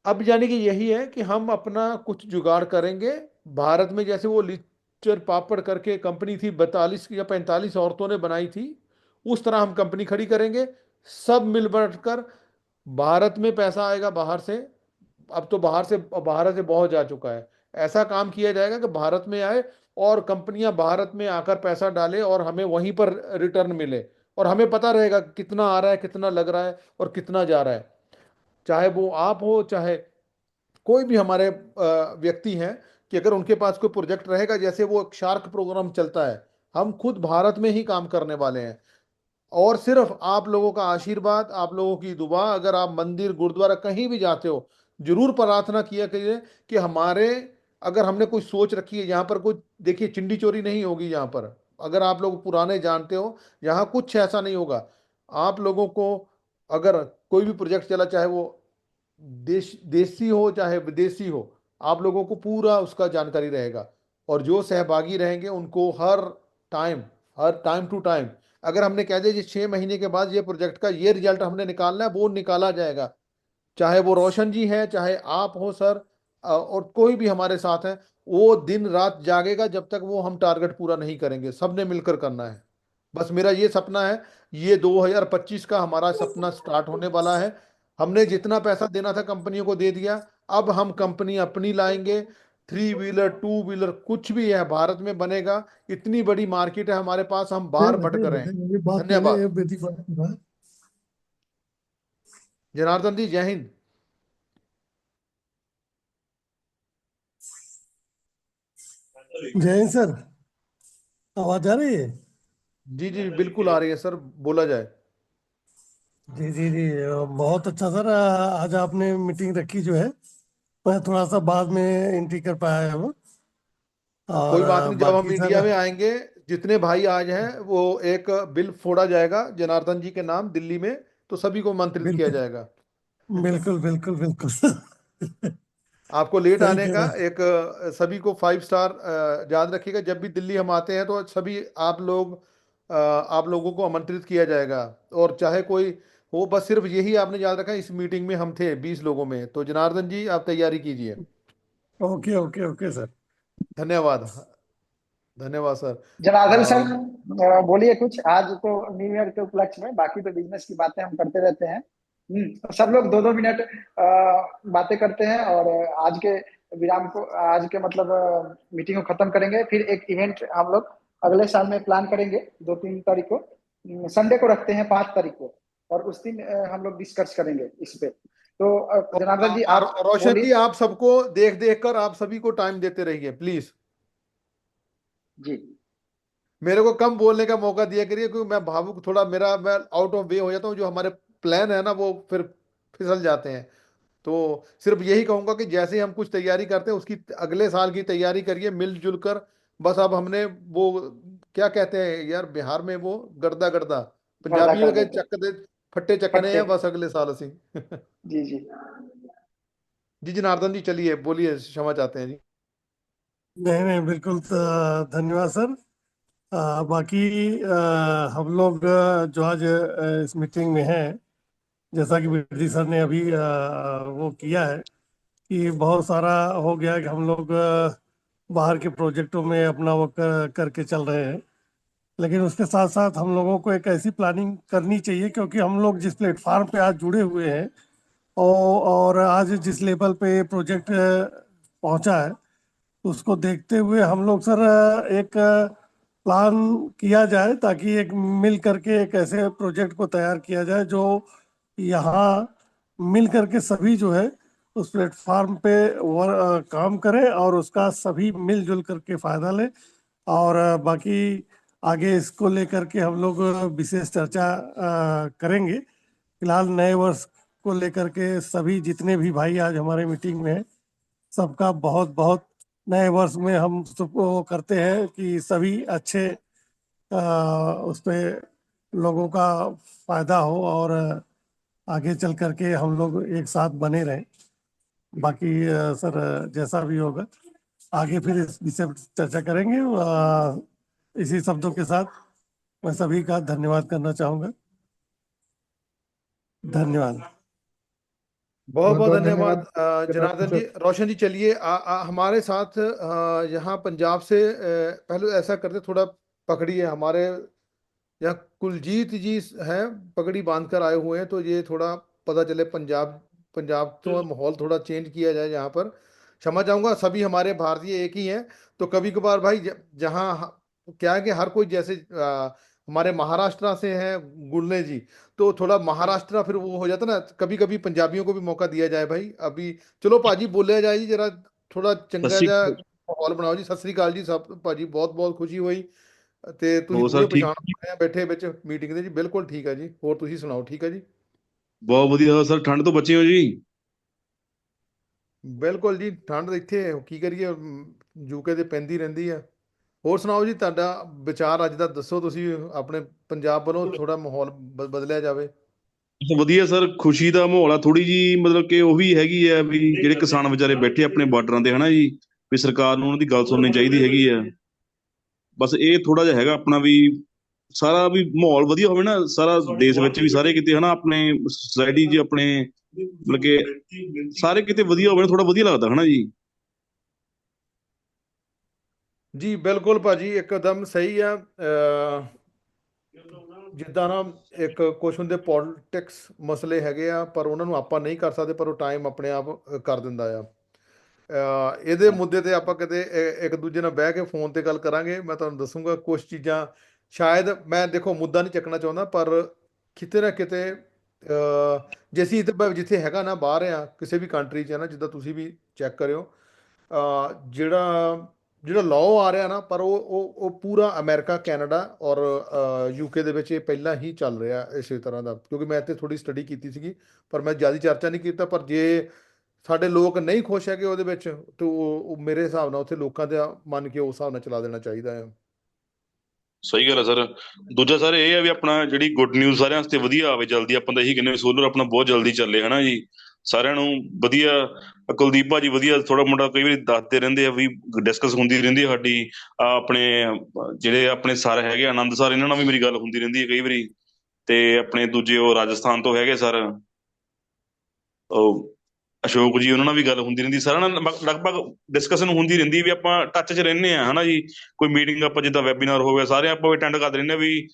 अब यानी कि यही है कि हम अपना कुछ जुगाड़ करेंगे। भारत में जैसे वो लिच्चर पापड़ करके कंपनी थी, 42 या 45 औरतों ने बनाई थी, उस तरह हम कंपनी खड़ी करेंगे, सब मिल कर। भारत में पैसा आएगा बाहर से, अब तो बाहर से बहुत जा चुका है, ऐसा काम किया जाएगा कि भारत में आए और कंपनियां भारत में आकर पैसा डाले और हमें वहीं पर रिटर्न मिले, और हमें पता रहेगा कितना आ रहा है, कितना लग रहा है और कितना जा रहा है। चाहे वो आप हो, चाहे कोई भी हमारे व्यक्ति हैं, कि अगर उनके पास कोई प्रोजेक्ट रहेगा, जैसे वो एक शार्क प्रोग्राम चलता है, हम खुद भारत में ही काम करने वाले हैं, और सिर्फ आप लोगों का आशीर्वाद, आप लोगों की दुआ, अगर आप मंदिर गुरुद्वारा कहीं भी जाते हो, जरूर प्रार्थना किया करिए कि हमारे, अगर हमने कोई सोच रखी है यहाँ पर, कोई देखिए चिंडी चोरी नहीं होगी यहाँ पर। अगर आप लोग पुराने जानते हो, यहाँ कुछ ऐसा नहीं होगा। आप लोगों को अगर कोई भी प्रोजेक्ट चला, चाहे वो देसी हो चाहे विदेशी हो, आप लोगों को पूरा उसका जानकारी रहेगा। और जो सहभागी रहेंगे उनको हर टाइम टू टाइम, अगर हमने कह दिया जी 6 महीने के बाद ये प्रोजेक्ट का ये रिजल्ट हमने निकालना है, वो निकाला जाएगा। चाहे वो रोशन जी है, चाहे आप हो सर, और कोई भी हमारे साथ है, वो दिन रात जागेगा जब तक वो हम टारगेट पूरा नहीं करेंगे। सबने मिलकर करना है। बस मेरा ये सपना है, ये 2025 का हमारा सपना स्टार्ट होने वाला है। हमने जितना पैसा देना था कंपनियों को दे दिया। अब हम कंपनी अपनी लाएंगे। 3 व्हीलर 2 व्हीलर कुछ भी है भारत में बनेगा। इतनी बड़ी मार्केट है हमारे पास, हम बाहर भटक रहे हैं। ये बात पहले धन्यवाद। ये बेटी बात कर रहा है। जनार्दन जी, जय हिंद। जय हिंद सर, आवाज आ रही है? जी जी बिल्कुल आ रही है सर, बोला जाए। जी जी जी, बहुत अच्छा सर। आज आपने मीटिंग रखी जो है, मैं थोड़ा सा बाद में एंट्री कर पाया हूँ। और कोई बात नहीं, जब हम बाकी सर, इंडिया में आएंगे, जितने भाई आज हैं, वो एक बिल फोड़ा जाएगा जनार्दन जी के नाम दिल्ली में, तो सभी को आमंत्रित किया बिल्कुल जाएगा। बिल्कुल बिल्कुल बिल्कुल आपको लेट सही आने कह का रहे हैं। एक, सभी को 5 स्टार याद रखिएगा। जब भी दिल्ली हम आते हैं तो सभी आप लोगों को आमंत्रित किया जाएगा। और चाहे कोई हो, बस सिर्फ यही आपने याद रखा, इस मीटिंग में हम थे 20 लोगों में। तो जनार्दन जी, आप तैयारी कीजिए। Okay okay okay sir. धन्यवाद। धन्यवाद सर। जनार्दन सर, बोलिए कुछ। आज तो न्यू ईयर के उपलक्ष्य में, बाकी तो बिजनेस की बातें हम करते रहते हैं। सब लोग 2-2 मिनट बातें करते हैं, और आज के विराम को, आज के मतलब मीटिंग को खत्म करेंगे। फिर एक इवेंट हम लोग अगले साल में प्लान करेंगे, 2-3 तारीख को। संडे को रखते हैं, 5 तारीख को, और उस दिन हम लोग डिस्कस करेंगे इस पे। तो जनार्दन जी, आप रोशन जी, बोलिए। आप सबको देख देख कर आप सभी को टाइम देते रहिए प्लीज। जी मेरे को कम बोलने का मौका दिया करिए, क्योंकि मैं भावुक थोड़ा, मैं आउट ऑफ वे हो जाता हूँ। जो हमारे प्लान है ना, वो फिर फिसल जाते हैं। तो सिर्फ यही कहूंगा कि जैसे हम कुछ तैयारी करते हैं, उसकी अगले साल की तैयारी करिए मिलजुल कर। बस अब हमने वो, क्या कहते हैं यार बिहार में, वो गर्दा गर्दा, गर्दा पंजाबी में कर कहे देते, चक दे, फट्टे चकने फट्टे। हैं बस अगले साल असी। जी जी। जी जनार्दन जी, चलिए बोलिए, क्षमा चाहते हैं जी। नहीं नहीं, बिल्कुल धन्यवाद सर। बाकी हम लोग जो आज इस मीटिंग में हैं, जैसा कि विधि सर ने अभी वो किया है कि बहुत सारा हो गया कि हम लोग बाहर के प्रोजेक्टों में अपना वो करके चल रहे हैं। लेकिन उसके साथ साथ हम लोगों को एक ऐसी प्लानिंग करनी चाहिए, क्योंकि हम लोग जिस प्लेटफार्म पे आज जुड़े हुए हैं और आज जिस लेवल पे प्रोजेक्ट पहुंचा है, उसको देखते हुए हम लोग सर एक प्लान किया जाए, ताकि एक मिल करके एक ऐसे प्रोजेक्ट को तैयार किया जाए जो यहाँ मिल करके सभी जो है उस प्लेटफार्म पे काम करें और उसका सभी मिलजुल करके फायदा ले। और बाकी आगे इसको लेकर के हम लोग विशेष चर्चा करेंगे। फिलहाल नए वर्ष को लेकर के सभी जितने भी भाई आज हमारे मीटिंग में हैं, सबका बहुत बहुत नए वर्ष में हम सबको करते हैं कि सभी अच्छे उस पे लोगों का फायदा हो और आगे चल करके हम लोग एक साथ बने रहें। बाकी सर जैसा भी होगा आगे फिर इस विषय पर चर्चा करेंगे। इसी शब्दों के साथ मैं सभी का धन्यवाद करना चाहूंगा। धन्यवाद। बहुत बहुत बहुत बहुत धन्यवाद धन्यवाद जनार्दन जनार्दन जी। सर। रोशन जी, चलिए हमारे साथ यहाँ पंजाब से, पहले ऐसा करते, थोड़ा पकड़िए हमारे यहाँ कुलजीत जी हैं, पगड़ी बांध कर आए हुए हैं। तो ये थोड़ा पता चले, पंजाब पंजाब तो माहौल थोड़ा चेंज किया जाए यहाँ पर। क्षमा चाहूंगा, सभी हमारे भारतीय एक ही हैं। तो कभी कभार भाई, जहाँ क्या है कि हर कोई, जैसे हमारे महाराष्ट्र से हैं गुलने जी, तो थोड़ा महाराष्ट्र फिर वो हो जाता ना, कभी कभी पंजाबियों को भी मौका दिया जाए भाई। अभी चलो पाजी, बोले जाए जी जरा, थोड़ा चंगा ਸਤਿ जा ਸ਼੍ਰੀ माहौल बनाओ जी। सत श्री अकाल जी सब ਭਾਜੀ, ਬਹੁਤ ਬਹੁਤ ਖੁਸ਼ੀ ਹੋਈ। ਤੇ ਤੁਸੀਂ ਹੋਰ ਪੂਰੇ ਸਰ ਠੀਕ ਪਛਾਣ ਪਾਏ ਆ ਬੈਠੇ ਵਿੱਚ ਮੀਟਿੰਗ ਦੇ ਜੀ। ਬਿਲਕੁਲ ਠੀਕ ਹੈ ਜੀ। ਹੋਰ ਤੁਸੀਂ ਸੁਣਾਓ, ਠੀਕ ਹੈ ਜੀ? ਬਹੁਤ ਵਧੀਆ ਸਰ ਠੰਡ ਤੋਂ ਬਚੇ ਹੋ ਜੀ ਬਿਲਕੁਲ ਜੀ, ਠੰਡ ਇੱਥੇ ਕੀ ਕਰੀਏ, ਯੂਕੇ ਤੇ ਪੈਂਦੀ ਰਹਿੰਦੀ ਆ। ਹੋਰ ਸੁਣਾਓ ਜੀ, ਤੁਹਾਡਾ ਵਿਚਾਰ ਅੱਜ ਦਾ ਦੱਸੋ ਤੁਸੀਂ, ਆਪਣੇ ਪੰਜਾਬ ਵੱਲੋਂ ਥੋੜਾ ਮਾਹੌਲ ਬਦਲਿਆ ਜਾਵੇ। ਵਧੀਆ ਸਰ, ਖੁਸ਼ੀ ਦਾ ਮਾਹੌਲ ਆ ਥੋੜੀ ਜੀ, ਮਤਲਬ ਕਿ ਉਹ ਵੀ ਹੈਗੀ ਆ ਵੀ ਜਿਹੜੇ ਕਿਸਾਨ ਵਿਚਾਰੇ ਬੈਠੇ ਆਪਣੇ ਬਾਰਡਰਾਂ ਤੇ ਹਨਾ ਜੀ, ਵੀ ਸਰਕਾਰ ਨੂੰ ਉਹਨਾਂ ਦੀ ਗੱਲ ਸੁਣਨੀ ਚਾਹੀਦੀ ਹੈਗੀ ਆ। ਬਸ ਇਹ ਥੋੜਾ ਜਿਹਾ ਹੈਗਾ ਆਪਣਾ ਵੀ ਸਾਰਾ ਵੀ ਮਾਹੌਲ ਵਧੀਆ ਹੋਵੇ ਨਾ, ਸਾਰਾ ਦੇਸ਼ ਵਿੱਚ ਵੀ ਸਾਰੇ ਕਿਤੇ ਹਨਾ, ਆਪਣੇ ਸੋਸਾਇਟੀ 'ਚ ਆਪਣੇ ਮਤਲਬ ਕਿ ਸਾਰੇ ਕਿਤੇ ਵਧੀਆ ਹੋਵੇ, ਥੋੜਾ ਵਧੀਆ ਲੱਗਦਾ ਹਨਾ ਜੀ। ਜੀ ਬਿਲਕੁਲ ਭਾਜੀ, ਇੱਕਦਮ ਸਹੀ ਆ। ਜਿੱਦਾਂ ਨਾ ਇੱਕ ਕੁਛ ਹੁੰਦੇ ਪੋਲਿਟਿਕਸ ਮਸਲੇ ਹੈਗੇ ਆ, ਪਰ ਉਹਨਾਂ ਨੂੰ ਆਪਾਂ ਨਹੀਂ ਕਰ ਸਕਦੇ, ਪਰ ਉਹ ਟਾਈਮ ਆਪਣੇ ਆਪ ਕਰ ਦਿੰਦਾ ਆ। ਇਹਦੇ ਮੁੱਦੇ ਤੇ ਆਪਾਂ ਕਿਤੇ ਇੱਕ ਦੂਜੇ ਨਾਲ ਬਹਿ ਕੇ ਫੋਨ ਤੇ ਗੱਲ ਕਰਾਂਗੇ। ਮੈਂ ਤੁਹਾਨੂੰ ਦੱਸੂਗਾ ਕੁਛ ਚੀਜ਼ਾਂ, ਸ਼ਾਇਦ ਮੈਂ ਦੇਖੋ ਮੁੱਦਾ ਨਹੀਂ ਚੱਕਣਾ ਚਾਹੁੰਦਾ, ਪਰ ਕਿਤੇ ਨਾ ਕਿਤੇ ਜੇ ਅਸੀਂ ਜਿੱਥੇ ਹੈਗਾ ਨਾ ਬਾਹਰ ਆ ਕਿਸੇ ਵੀ ਕੰਟਰੀ 'ਚ ਹੈ ਨਾ, ਜਿੱਦਾਂ ਤੁਸੀਂ ਵੀ ਚੈੱਕ ਕਰਿਓ, ਜਿਹੜਾ ਜਿਹੜਾ ਲਾਅ ਆ ਰਿਹਾ ਨਾ, ਪਰ ਉਹ ਪੂਰਾ ਅਮਰੀਕਾ, ਕੈਨੇਡਾ ਔਰ ਯੂਕੇ ਦੇ ਵਿੱਚ ਇਹ ਪਹਿਲਾਂ ਹੀ ਚੱਲ ਰਿਹਾ ਇਸੇ ਤਰ੍ਹਾਂ ਦਾ। ਕਿਉਂਕਿ ਮੈਂ ਇੱਥੇ ਥੋੜੀ ਸਟੱਡੀ ਕੀਤੀ ਸੀਗੀ, ਪਰ ਮੈਂ ਜ਼ਿਆਦਾ ਚਰਚਾ ਨਹੀਂ ਕੀਤਾ। ਪਰ ਜੇ ਸਾਡੇ ਲੋਕ ਨਹੀਂ ਖੁਸ਼ ਹੈਗੇ ਉਹਦੇ ਵਿੱਚ, ਤਾਂ ਉਹ ਮੇਰੇ ਹਿਸਾਬ ਨਾਲ ਉੱਥੇ ਲੋਕਾਂ ਦਾ ਮੰਨ ਕੇ ਉਸ ਹਿਸਾਬ ਨਾਲ ਚਲਾ ਦੇਣਾ ਚਾਹੀਦਾ ਹੈ। ਸਹੀ ਗੱਲ ਹੈ ਸਰ। ਦੂਜਾ ਸਰ ਇਹ ਹੈ ਵੀ ਆਪਣਾ ਜਿਹੜੀ ਗੁੱਡ ਨਿਊਜ਼ ਸਾਰਿਆਂ ਵਾਸਤੇ ਵਧੀਆ ਆਵੇ ਜਲਦੀ, ਆਪਾਂ ਤਾਂ ਇਹੀ ਕਹਿੰਦੇ ਸੋਲਰ ਆਪਣਾ ਬਹੁਤ ਜਲਦੀ ਚੱਲੇ ਹਨਾ ਜੀ, ਸਾਰਿਆਂ ਨੂੰ ਵਧੀਆ। ਕੁਲਦੀਪ ਭਾਜੀ ਵਧੀਆ ਥੋੜਾ ਮੋਟਾ ਕਈ ਵਾਰੀ ਦੱਸਦੇ ਰਹਿੰਦੇ ਆ, ਵੀ ਡਿਸਕਸ ਹੁੰਦੀ ਰਹਿੰਦੀ ਹੈ ਸਾਡੀ। ਆਪਣੇ ਜਿਹੜੇ ਆਪਣੇ ਸਰ ਹੈਗੇ ਆਨੰਦ ਸਰ, ਇਹਨਾਂ ਨਾਲ ਵੀ ਮੇਰੀ ਗੱਲ ਹੁੰਦੀ ਰਹਿੰਦੀ ਹੈ ਕਈ ਵਾਰੀ। ਤੇ ਆਪਣੇ ਦੂਜੇ ਉਹ ਰਾਜਸਥਾਨ ਤੋਂ ਹੈਗੇ ਸਰ, ਉਹ ਅਸ਼ੋਕ ਜੀ, ਉਹਨਾਂ ਨਾਲ ਵੀ ਗੱਲ ਹੁੰਦੀ ਰਹਿੰਦੀ, ਸਾਰਿਆਂ ਨਾਲ ਲਗਭਗ ਡਿਸਕਸ਼ਨ ਹੁੰਦੀ ਰਹਿੰਦੀ ਵੀ ਆਪਾਂ ਟੱਚ 'ਚ ਰਹਿੰਦੇ ਆ ਹਨਾ ਜੀ। ਕੋਈ ਮੀਟਿੰਗ ਆਪਾਂ ਜਿੱਦਾਂ ਵੈਬੀਨਾਰ ਹੋ ਗਿਆ, ਸਾਰੇ ਆਪਾਂ ਅਟੈਂਡ ਕਰਦੇ ਰਹਿੰਦੇ ਆ ਵੀ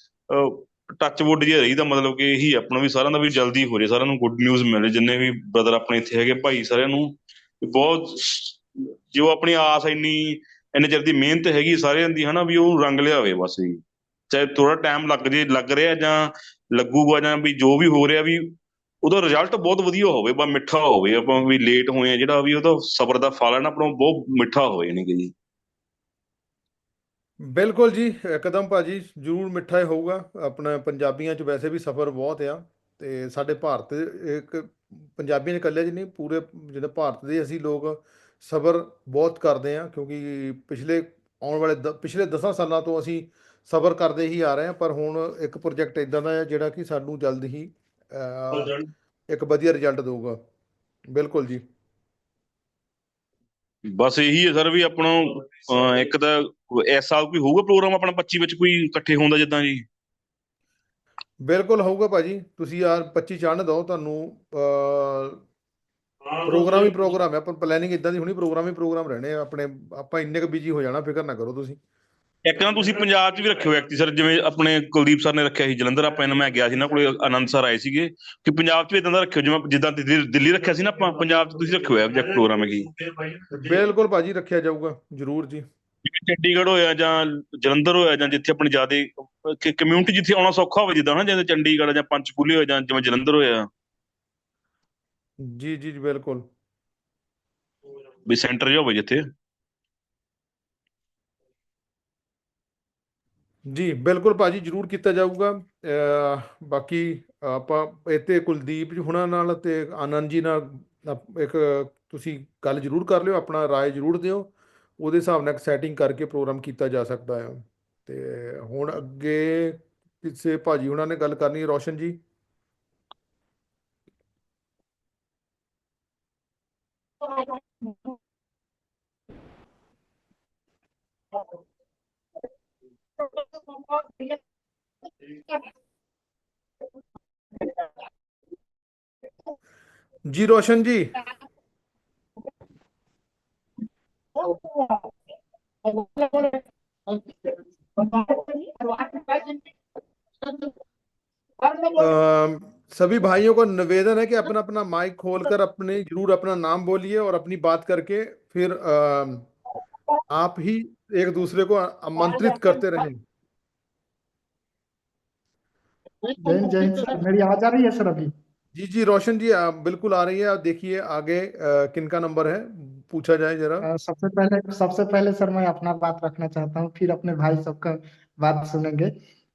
ਟੱਚ ਵੁੱਡ ਜਿਹਾ ਰਹੀਦਾ। ਮਤਲਬ ਕਿ ਇਹੀ ਆਪਣਾ ਵੀ ਸਾਰਿਆਂ ਦਾ ਵੀ ਜਲਦੀ ਹੋ ਜਾਏ, ਸਾਰਿਆਂ ਨੂੰ ਗੁੱਡ ਨਿਊਜ਼ ਮਿਲੇ, ਜਿੰਨੇ ਵੀ ਬ੍ਰਦਰ ਆਪਣੇ ਇੱਥੇ ਹੈਗੇ ਭਾਈ, ਸਾਰਿਆਂ ਨੂੰ ਬਹੁਤ ਜੋ ਆਪਣੀ ਆਸ ਇੰਨੇ ਚਿਰ ਦੀ ਮਿਹਨਤ ਹੈਗੀ ਸਾਰਿਆਂ ਦੀ ਹਨਾ, ਵੀ ਉਹ ਰੰਗ ਲਿਆਵੇ ਬਸ ਜੀ। ਚਾਹੇ ਥੋੜਾ ਟਾਈਮ ਲੱਗ ਰਿਹਾ ਜਾਂ ਲੱਗੂਗਾ, ਜਾਂ ਵੀ ਜੋ ਵੀ ਹੋ ਰਿਹਾ ਵੀ ਉਹਦਾ ਰਿਜ਼ਲਟ ਬਹੁਤ ਵਧੀਆ ਹੋਵੇ, ਬਸ ਮਿੱਠਾ ਹੋਵੇ। ਆਪਾਂ ਵੀ ਲੇਟ ਹੋਏ ਆ, ਜਿਹੜਾ ਵੀ ਉਹਦਾ ਸਬਰ ਦਾ ਫਲ ਹੈ ਨਾ ਆਪਣਾ, ਬਹੁਤ ਮਿੱਠਾ ਹੋਵੇ ਯਾਨੀ ਕਿ ਜੀ। ਬਿਲਕੁਲ ਜੀ, ਇੱਕਦਮ ਭਾਜੀ, ਜ਼ਰੂਰ ਮਿੱਠਾ ਹੀ ਹੋਊਗਾ। ਆਪਣਾ ਪੰਜਾਬੀਆਂ 'ਚ ਵੈਸੇ ਵੀ ਸਫ਼ਰ ਬਹੁਤ ਆ, ਤੇ ਸਾਡੇ ਭਾਰਤ ਇੱਕ ਪੰਜਾਬੀਆਂ 'ਚ ਇਕੱਲੇ 'ਚ ਨਹੀਂ, ਪੂਰੇ ਜਿਹੜੇ ਭਾਰਤ ਦੇ ਅਸੀਂ ਲੋਕ ਸਬਰ ਬਹੁਤ ਕਰਦੇ ਹਾਂ। ਕਿਉਂਕਿ ਪਿਛਲੇ 10 ਸਾਲਾਂ ਤੋਂ ਅਸੀਂ ਸਬਰ ਕਰਦੇ ਹੀ ਆ ਰਹੇ ਹਾਂ। ਪਰ ਹੁਣ ਇੱਕ ਪ੍ਰੋਜੈਕਟ ਇਦਾਂ ਦਾ ਹੈ ਜਿਹੜਾ ਕਿ ਸਾਨੂੰ ਜਲਦ ਹੀ ਇੱਕ ਵਧੀਆ ਰਿਜ਼ਲਟ ਦੇਊਗਾ। ਬਿਲਕੁਲ ਜੀ। ਬਸ ਇਹੀ ਹੈ ਸਰ, ਵੀ ਆਪਣਾ ਇੱਕ ਤਾਂ ਇਸ ਸਾਲ ਕੋਈ ਹੋਊਗਾ ਪ੍ਰੋਗਰਾਮ ਆਪਣਾ 25 ਵਿੱਚ ਕੋਈ ਇਕੱਠੇ ਹੁੰਦਾ ਜਿੱਦਾਂ ਜੀ। ਬਿਲਕੁਲ ਹੋਊਗਾ ਭਾਜੀ, ਤੁਸੀਂ ਯਾਰ 25 ਚੜ੍ਹਨ ਦਿਓ, ਤੁਹਾਨੂੰ ਪ੍ਰੋਗਰਾਮ ਹੀ ਪ੍ਰੋਗਰਾਮ ਹੈ। ਆਪਾਂ ਪਲੈਨਿੰਗ ਇਦਾਂ ਦੀ ਹੋਣੀ, ਪ੍ਰੋਗਰਾਮ ਹੀ ਪ੍ਰੋਗਰਾਮ ਰਹਿਣੇ ਆ ਆਪਣੇ। ਆਪਾਂ ਇੰਨੇ ਕੁ ਬਿਜੀ ਹੋ ਜਾਣਾ, ਫਿਕਰ ਨਾ ਕਰੋ ਤੁਸੀਂ। ਇੱਕ ਨਾ ਤੁਸੀਂ ਪੰਜਾਬ 'ਚ ਵੀ ਰੱਖਿਓ ਐਕਟੀ ਸਰ, ਜਿਵੇਂ ਆਪਣੇ ਕੁਲਦੀਪ ਸਰ ਨੇ ਰੱਖਿਆ ਸੀ ਜਲੰਧਰ। ਆਪਾਂ ਇਹਨਾਂ ਮੈਂ ਗਿਆ ਸੀ ਨਾ ਕੋਲੇ, ਆਨੰਦ ਸਰ ਆਏ ਸੀਗੇ, ਕਿ ਪੰਜਾਬ 'ਚ ਵੀ ਇਦਾਂ ਦਾ ਰੱਖਿਓ ਜਿਵੇਂ ਜਿੱਦਾਂ ਦਿੱਲੀ ਰੱਖਿਆ ਸੀ ਨਾ ਆਪਾਂ, ਪੰਜਾਬ 'ਚ ਤੁਸੀਂ ਰੱਖਿਓ ਇਹ ਜਿਹਾ ਪ੍ਰੋਗਰਾਮ ਹੈਗੀ। ਬਿਲਕੁਲ ਭਾਜੀ, ਰੱਖਿਆ ਜਾਊਗਾ ਜ਼ਰੂਰ ਜੀ। ਜਿਵੇਂ ਚੰਡੀਗੜ੍ਹ ਹੋਇਆ ਜਾਂ ਜਲੰਧਰ ਹੋਇਆ, ਜਾਂ ਜਿੱਥੇ ਆਪਣੀ ਜ਼ਿਆਦਾ ਕਮਿਊਨਿਟੀ ਜਿੱਥੇ ਆਉਣਾ ਸੌਖਾ ਹੋਵੇ, ਜਿੱਦਾਂ ਹਨਾ, ਜਿਵੇਂ ਚੰਡੀਗੜ੍ਹ ਜਾਂ ਪੰਚਕੂਲੇ ਹੋਇਆ, ਜਾਂ ਜਿਵੇਂ ਜਲੰਧਰ ਹੋਇਆ, ਜੀ ਜੀ ਜੀ, ਬਿਲਕੁਲ ਵੀ ਸੈਂਟਰ ਜਿਹਾ ਹੋਵੇ ਜਿੱਥੇ। ਜੀ ਬਿਲਕੁਲ ਭਾਜੀ, ਜ਼ਰੂਰ ਕੀਤਾ ਜਾਊਗਾ। ਬਾਕੀ ਆਪਾਂ ਇੱਥੇ ਕੁਲਦੀਪ ਜੀ ਹੁਣਾਂ ਨਾਲ ਤੇ ਆਨੰਦ ਜੀ ਨਾਲ ਇੱਕ ਤੁਸੀਂ ਗੱਲ ਜ਼ਰੂਰ ਕਰ ਲਿਓ, ਆਪਣਾ ਰਾਏ ਜ਼ਰੂਰ ਦਿਓ। ਉਹਦੇ ਹਿਸਾਬ ਨਾਲ ਇੱਕ ਸੈਟਿੰਗ ਕਰਕੇ ਪ੍ਰੋਗਰਾਮ ਕੀਤਾ ਜਾ ਸਕਦਾ ਹੈ। ਤੇ ਹੁਣ ਅੱਗੇ ਕਿਸੇ ਭਾਜੀ ਹੁਣਾਂ ਨੇ ਗੱਲ ਕਰਨੀ, ਰੋਸ਼ਨ ਜੀ। जी रोशन जी। सभी भाइयों को निवेदन है कि अपना अपना माइक खोलकर अपने जरूर अपना नाम बोलिए और अपनी बात करके फिर आप ही एक दूसरे को आमंत्रित करते रहें। जय हिंद सर, मेरी आवाज आ रही है सर अभी? जी जी रोशन जी, आप बिल्कुल आ रही है। आप देखिए आगे किनका नंबर है, पूछा जाए जरा। सबसे पहले सर मैं अपना बात रखना चाहता हूँ, फिर अपने भाई सबका बात सुनेंगे।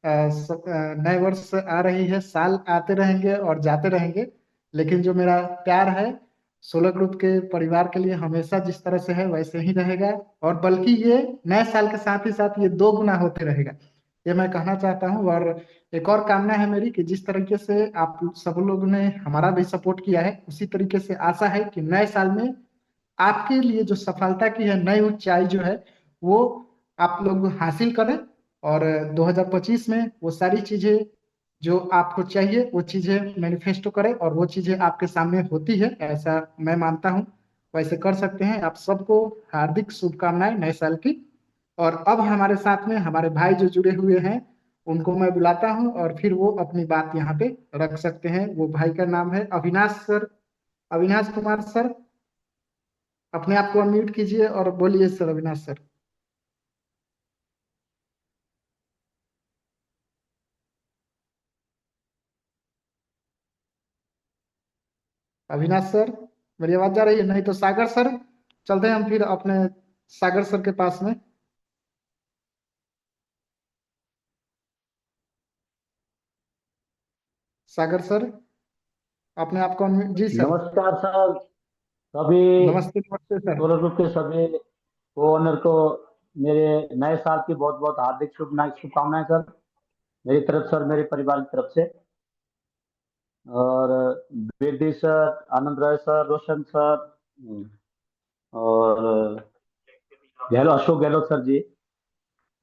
नए वर्ष आ रही है, साल आते रहेंगे और जाते रहेंगे, लेकिन जो मेरा प्यार है सोलर ग्रुप के परिवार के लिए हमेशा जिस तरह से है वैसे ही रहेगा, और बल्कि ये नए साल के साथ ही साथ ये 2 गुना होते रहेगा, ये मैं कहना चाहता हूँ। और एक और कामना है मेरी कि जिस तरीके से आप सब लोगों ने हमारा भी सपोर्ट किया है, उसी तरीके से आशा है कि नए साल में आपके लिए जो सफलता की है नई ऊंचाई जो है वो आप लोग हासिल करें, और 2025 में वो सारी चीजें जो आपको चाहिए वो चीजें मैनिफेस्टो करें, और वो चीजें आपके सामने होती है ऐसा मैं मानता हूं, वैसे कर सकते हैं। आप सबको हार्दिक शुभकामनाएं नए साल की। और अब हमारे साथ में हमारे भाई जो जुड़े हुए हैं उनको मैं बुलाता हूं, और फिर वो अपनी बात यहाँ पे रख सकते हैं। वो भाई का नाम है अविनाश सर, अविनाश कुमार सर। अपने आप को अनम्यूट कीजिए और बोलिए sir, Avinash sir. Avinash sir, मेरी आवाज जा रही है? नहीं तो सागर सर, चलते हैं हम फिर अपने सागर सर के पास में। सागर सर, अपने आप को unmute- जी सर। नमस्कार सर। सभी नमस्ते नमस्ते सर। सोलर ग्रुप के सभी को ओनर को मेरे नए साल की बहुत बहुत हार्दिक शुभकामनाएं सर, मेरी तरफ सर, मेरे परिवार की तरफ से। और बेदी सर, आनंद राय सर, रोशन सर, और गहलोत, अशोक गहलोत सर जी,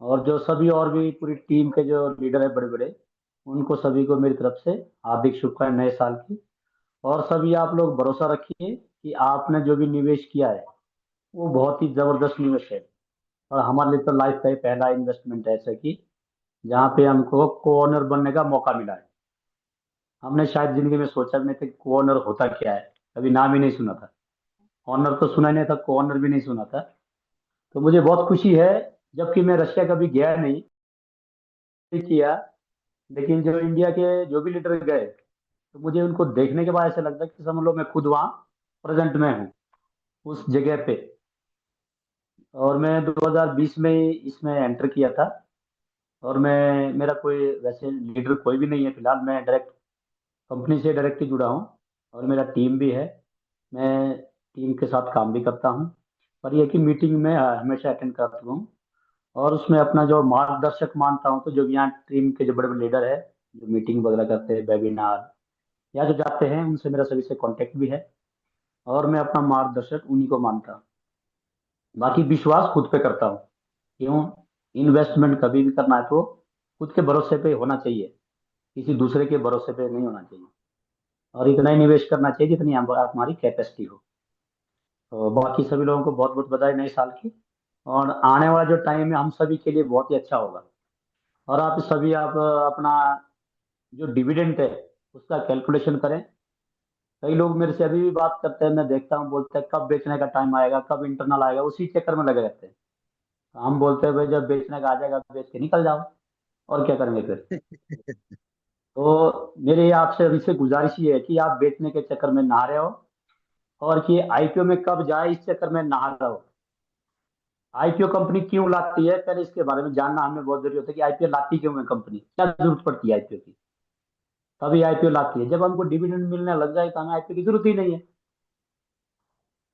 और जो सभी और भी पूरी टीम के जो लीडर है बड़े बड़े, उनको सभी को मेरी तरफ से हार्दिक शुभकामनाएं नए साल की। और सभी आप लोग भरोसा रखिए कि आपने जो भी निवेश किया है वो बहुत ही जबरदस्त निवेश है, और हमारे लिए तो लाइफ का ये पहला इन्वेस्टमेंट है ऐसा कि जहाँ पे हमको को ओनर बनने का मौका मिला है। हमने शायद जिंदगी में सोचा भी नहीं था कि को ओनर होता क्या है, कभी नाम ही नहीं सुना था। ऑनर तो सुना ही नहीं था, को ओनर भी नहीं सुना था। तो मुझे बहुत खुशी है, जबकि मैं रशिया कभी गया नहीं किया, लेकिन जो इंडिया के जो भी लीडर गए तो मुझे उनको देखने के बाद ऐसा लगता है कि समझ लो मैं खुद वहाँ प्रेजेंट में हूँ उस जगह पे। और मैं 2020 में ही इसमें एंटर किया था, और मैं, मेरा कोई वैसे लीडर कोई भी नहीं है फिलहाल, मैं डायरेक्ट कंपनी से डायरेक्ट ही जुड़ा हूँ, और मेरा टीम भी है। मैं टीम के साथ काम भी करता हूँ, पर यह कि मीटिंग में हमेशा अटेंड करता हूँ, और उसमें अपना जो मार्गदर्शक मानता हूँ। तो जो भी यहाँ टीम के जो बड़े बड़े लीडर है, जो मीटिंग वगैरह करते हैं, वेबिनार या जो जाते हैं, उनसे मेरा सभी से कांटेक्ट भी है, और मैं अपना मार्गदर्शक उन्हीं को मानता हूँ। बाकी विश्वास खुद पे करता हूँ। क्यों? इन्वेस्टमेंट कभी भी करना है तो खुद के भरोसे पे होना चाहिए, किसी दूसरे के भरोसे पे नहीं होना चाहिए, और इतना ही निवेश करना चाहिए जितनी हमारी कैपेसिटी हो। तो बाकी सभी लोगों को बहुत बहुत बधाई नए साल की। और आने वाला जो टाइम है हम सभी के लिए बहुत ही अच्छा होगा। और आप सभी, आप अपना जो डिविडेंड है उसका कैलकुलेशन करें। कई लोग मेरे से अभी भी बात करते हैं, मैं देखता हूँ, बोलते हैं कब बेचने का टाइम आएगा, कब इंटरनल आएगा, उसी चक्कर में लगे रहते हैं। हम बोलते हैं भाई जब बेचने का आ जाएगा बेच के निकल जाओ, और क्या करेंगे फिर। तो मेरी आपसे अभी से गुजारिश ये है कि आप बेचने के चक्कर में ना रहे हो, और कि आईपीओ में कब जाए इस चक्कर में ना रहो। आईपीओ कंपनी क्यों लाती है, पहले इसके बारे में जानना हमें बहुत जरूरी होता है कि आईपीओ लाती क्यों है कंपनी, क्या जरूरत पड़ती है आईपीओ की। तभी आईपीओ लाती है, जब हमको डिविडेंड मिलने लग जाए तो हमें आईपीओ की जरूरत ही नहीं है।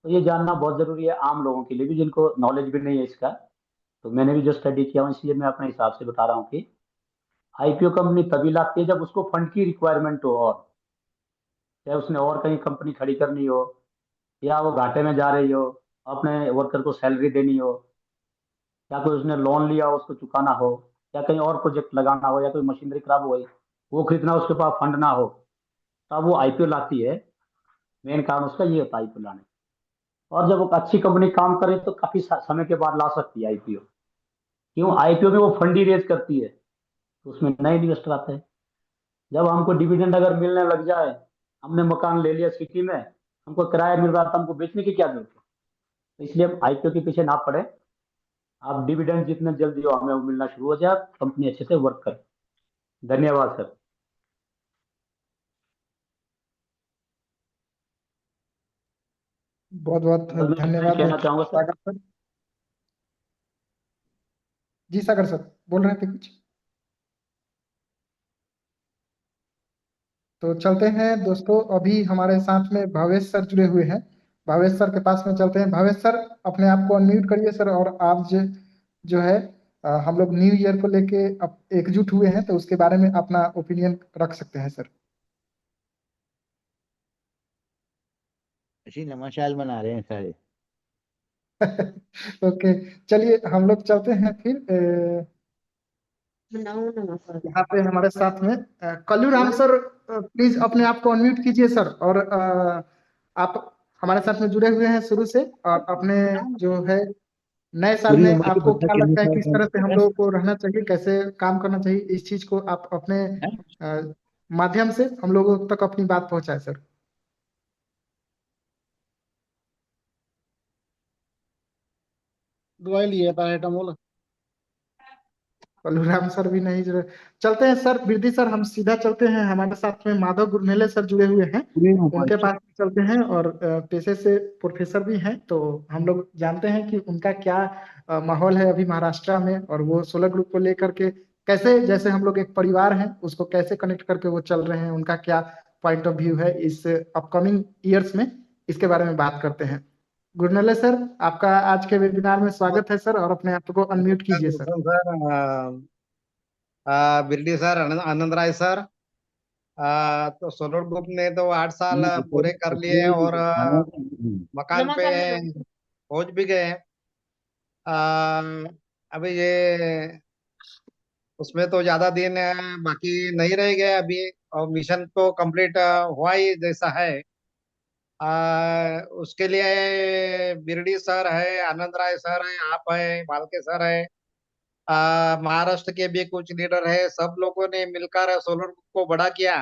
तो ये जानना बहुत जरूरी है आम लोगों के लिए भी, जिनको नॉलेज भी नहीं है इसका। तो मैंने भी जो स्टडी किया हूँ, इसलिए मैं अपने हिसाब से बता रहा हूँ कि आईपीओ कंपनी तभी लाती है जब उसको फंड की रिक्वायरमेंट हो, और चाहे उसने और कहीं कंपनी खड़ी करनी हो, या वो घाटे में जा रही हो, अपने वर्कर को सैलरी देनी हो, या कोई उसने लोन लिया हो उसको चुकाना हो, या कहीं और प्रोजेक्ट लगाना हो, या कोई मशीनरी खराब हो गई वो खरीदना, उसके पास फंड ना हो, तब वो आईपीओ लाती है। मेन कारण उसका ये होता है आईपीओ लाने। और जब वो अच्छी कंपनी काम करे तो काफी समय के बाद ला सकती है आईपीओ। क्यों? आईपीओ में वो फंड ही रेज करती है, तो उसमें नए इन्वेस्टर आते हैं। जब हमको डिविडेंड अगर मिलने लग जाए, हमने मकान ले लिया सिटी में, हमको किराया मिल रहा था, हमको बेचने की क्या जरूरत है। तो इसलिए हम आईपीओ के पीछे ना पड़े। आप डिविडेंड जितने जल्दी हो हमें वो मिलना शुरू हो जाए, कंपनी अच्छे से वर्क करे। धन्यवाद सर। बहुत बहुत बस मैं इतना ही धन्यवाद कहना चाहूंगा सर। सागर सर। जी सागर सर, बोल रहे थे कुछ? तो चलते हैं दोस्तों, अभी हमारे साथ में भवेश सर जुड़े हुए हैं। भावेश सर के पास में चलते हैं। भावेश सर, अपने आप को अनम्यूट करिए सर। और आप जो है हम लोग न्यू ईयर को लेके अब एकजुट हुए हैं, तो उसके बारे में अपना ओपिनियन रख सकते हैं सर। ऐसी नमाशाल मना रहे हैं सारे। ओके, चलिए हम लोग चलते हैं फिर। यहाँ पे हमारे साथ में कल्लू राम सर, प्लीज अपने आप को अनम्यूट कीजिए सर। और आप हमारे साथ में जुड़े हुए हैं शुरू से, और अपने जो है नए साल पूरी में उम्र के आपको बच्चा क्या के लगता है अनुसार किस काम तरह से कर हम रहे लोगों को रहना चाहिए, कैसे काम करना चाहिए, इस चीज को आप अपने हैं। माध्यम से हम लोगों तक अपनी बात पहुंचाए सर। दवाई लिया पैराटामोल। बलराम सर भी नहीं जुड़े। चलते हैं सर, बिरदी सर, हम सीधा चलते हैं। हमारे साथ में माधव गुरनेले सर जुड़े हुए हैं, पूरी उम्र उनके पास चलते हैं। और पेशे से प्रोफेसर भी हैं, तो हम लोग जानते हैं कि उनका क्या माहौल है अभी महाराष्ट्र में, और वो सोलर ग्रुप को लेकर के कैसे, जैसे हम लोग एक परिवार हैं, उसको कैसे कनेक्ट करके वो चल रहे हैं, उनका क्या पॉइंट ऑफ व्यू है इस अपकमिंग ईयर्स में, इसके बारे में बात करते हैं। गुरनेले सर, आपका आज के वेबिनार में स्वागत है सर, और अपने आप को अनम्यूट कीजिए सर। सर, बिरडी सर, आनंद राय सर, तो सोलर ग्रुप ने तो 8 साल पूरे कर लिए हैं, और मकान पे पहुंच भी गए हैं। अभी ये उसमें तो ज्यादा दिन बाकी नहीं रह गए अभी, और मिशन तो कंप्लीट हुआ ही जैसा है। उसके लिए बिरडी सर है, आनंद राय सर है, आप है, मालके सर है, महाराष्ट्र के भी कुछ लीडर है, सब लोगों ने मिलकर सोलर को बड़ा किया।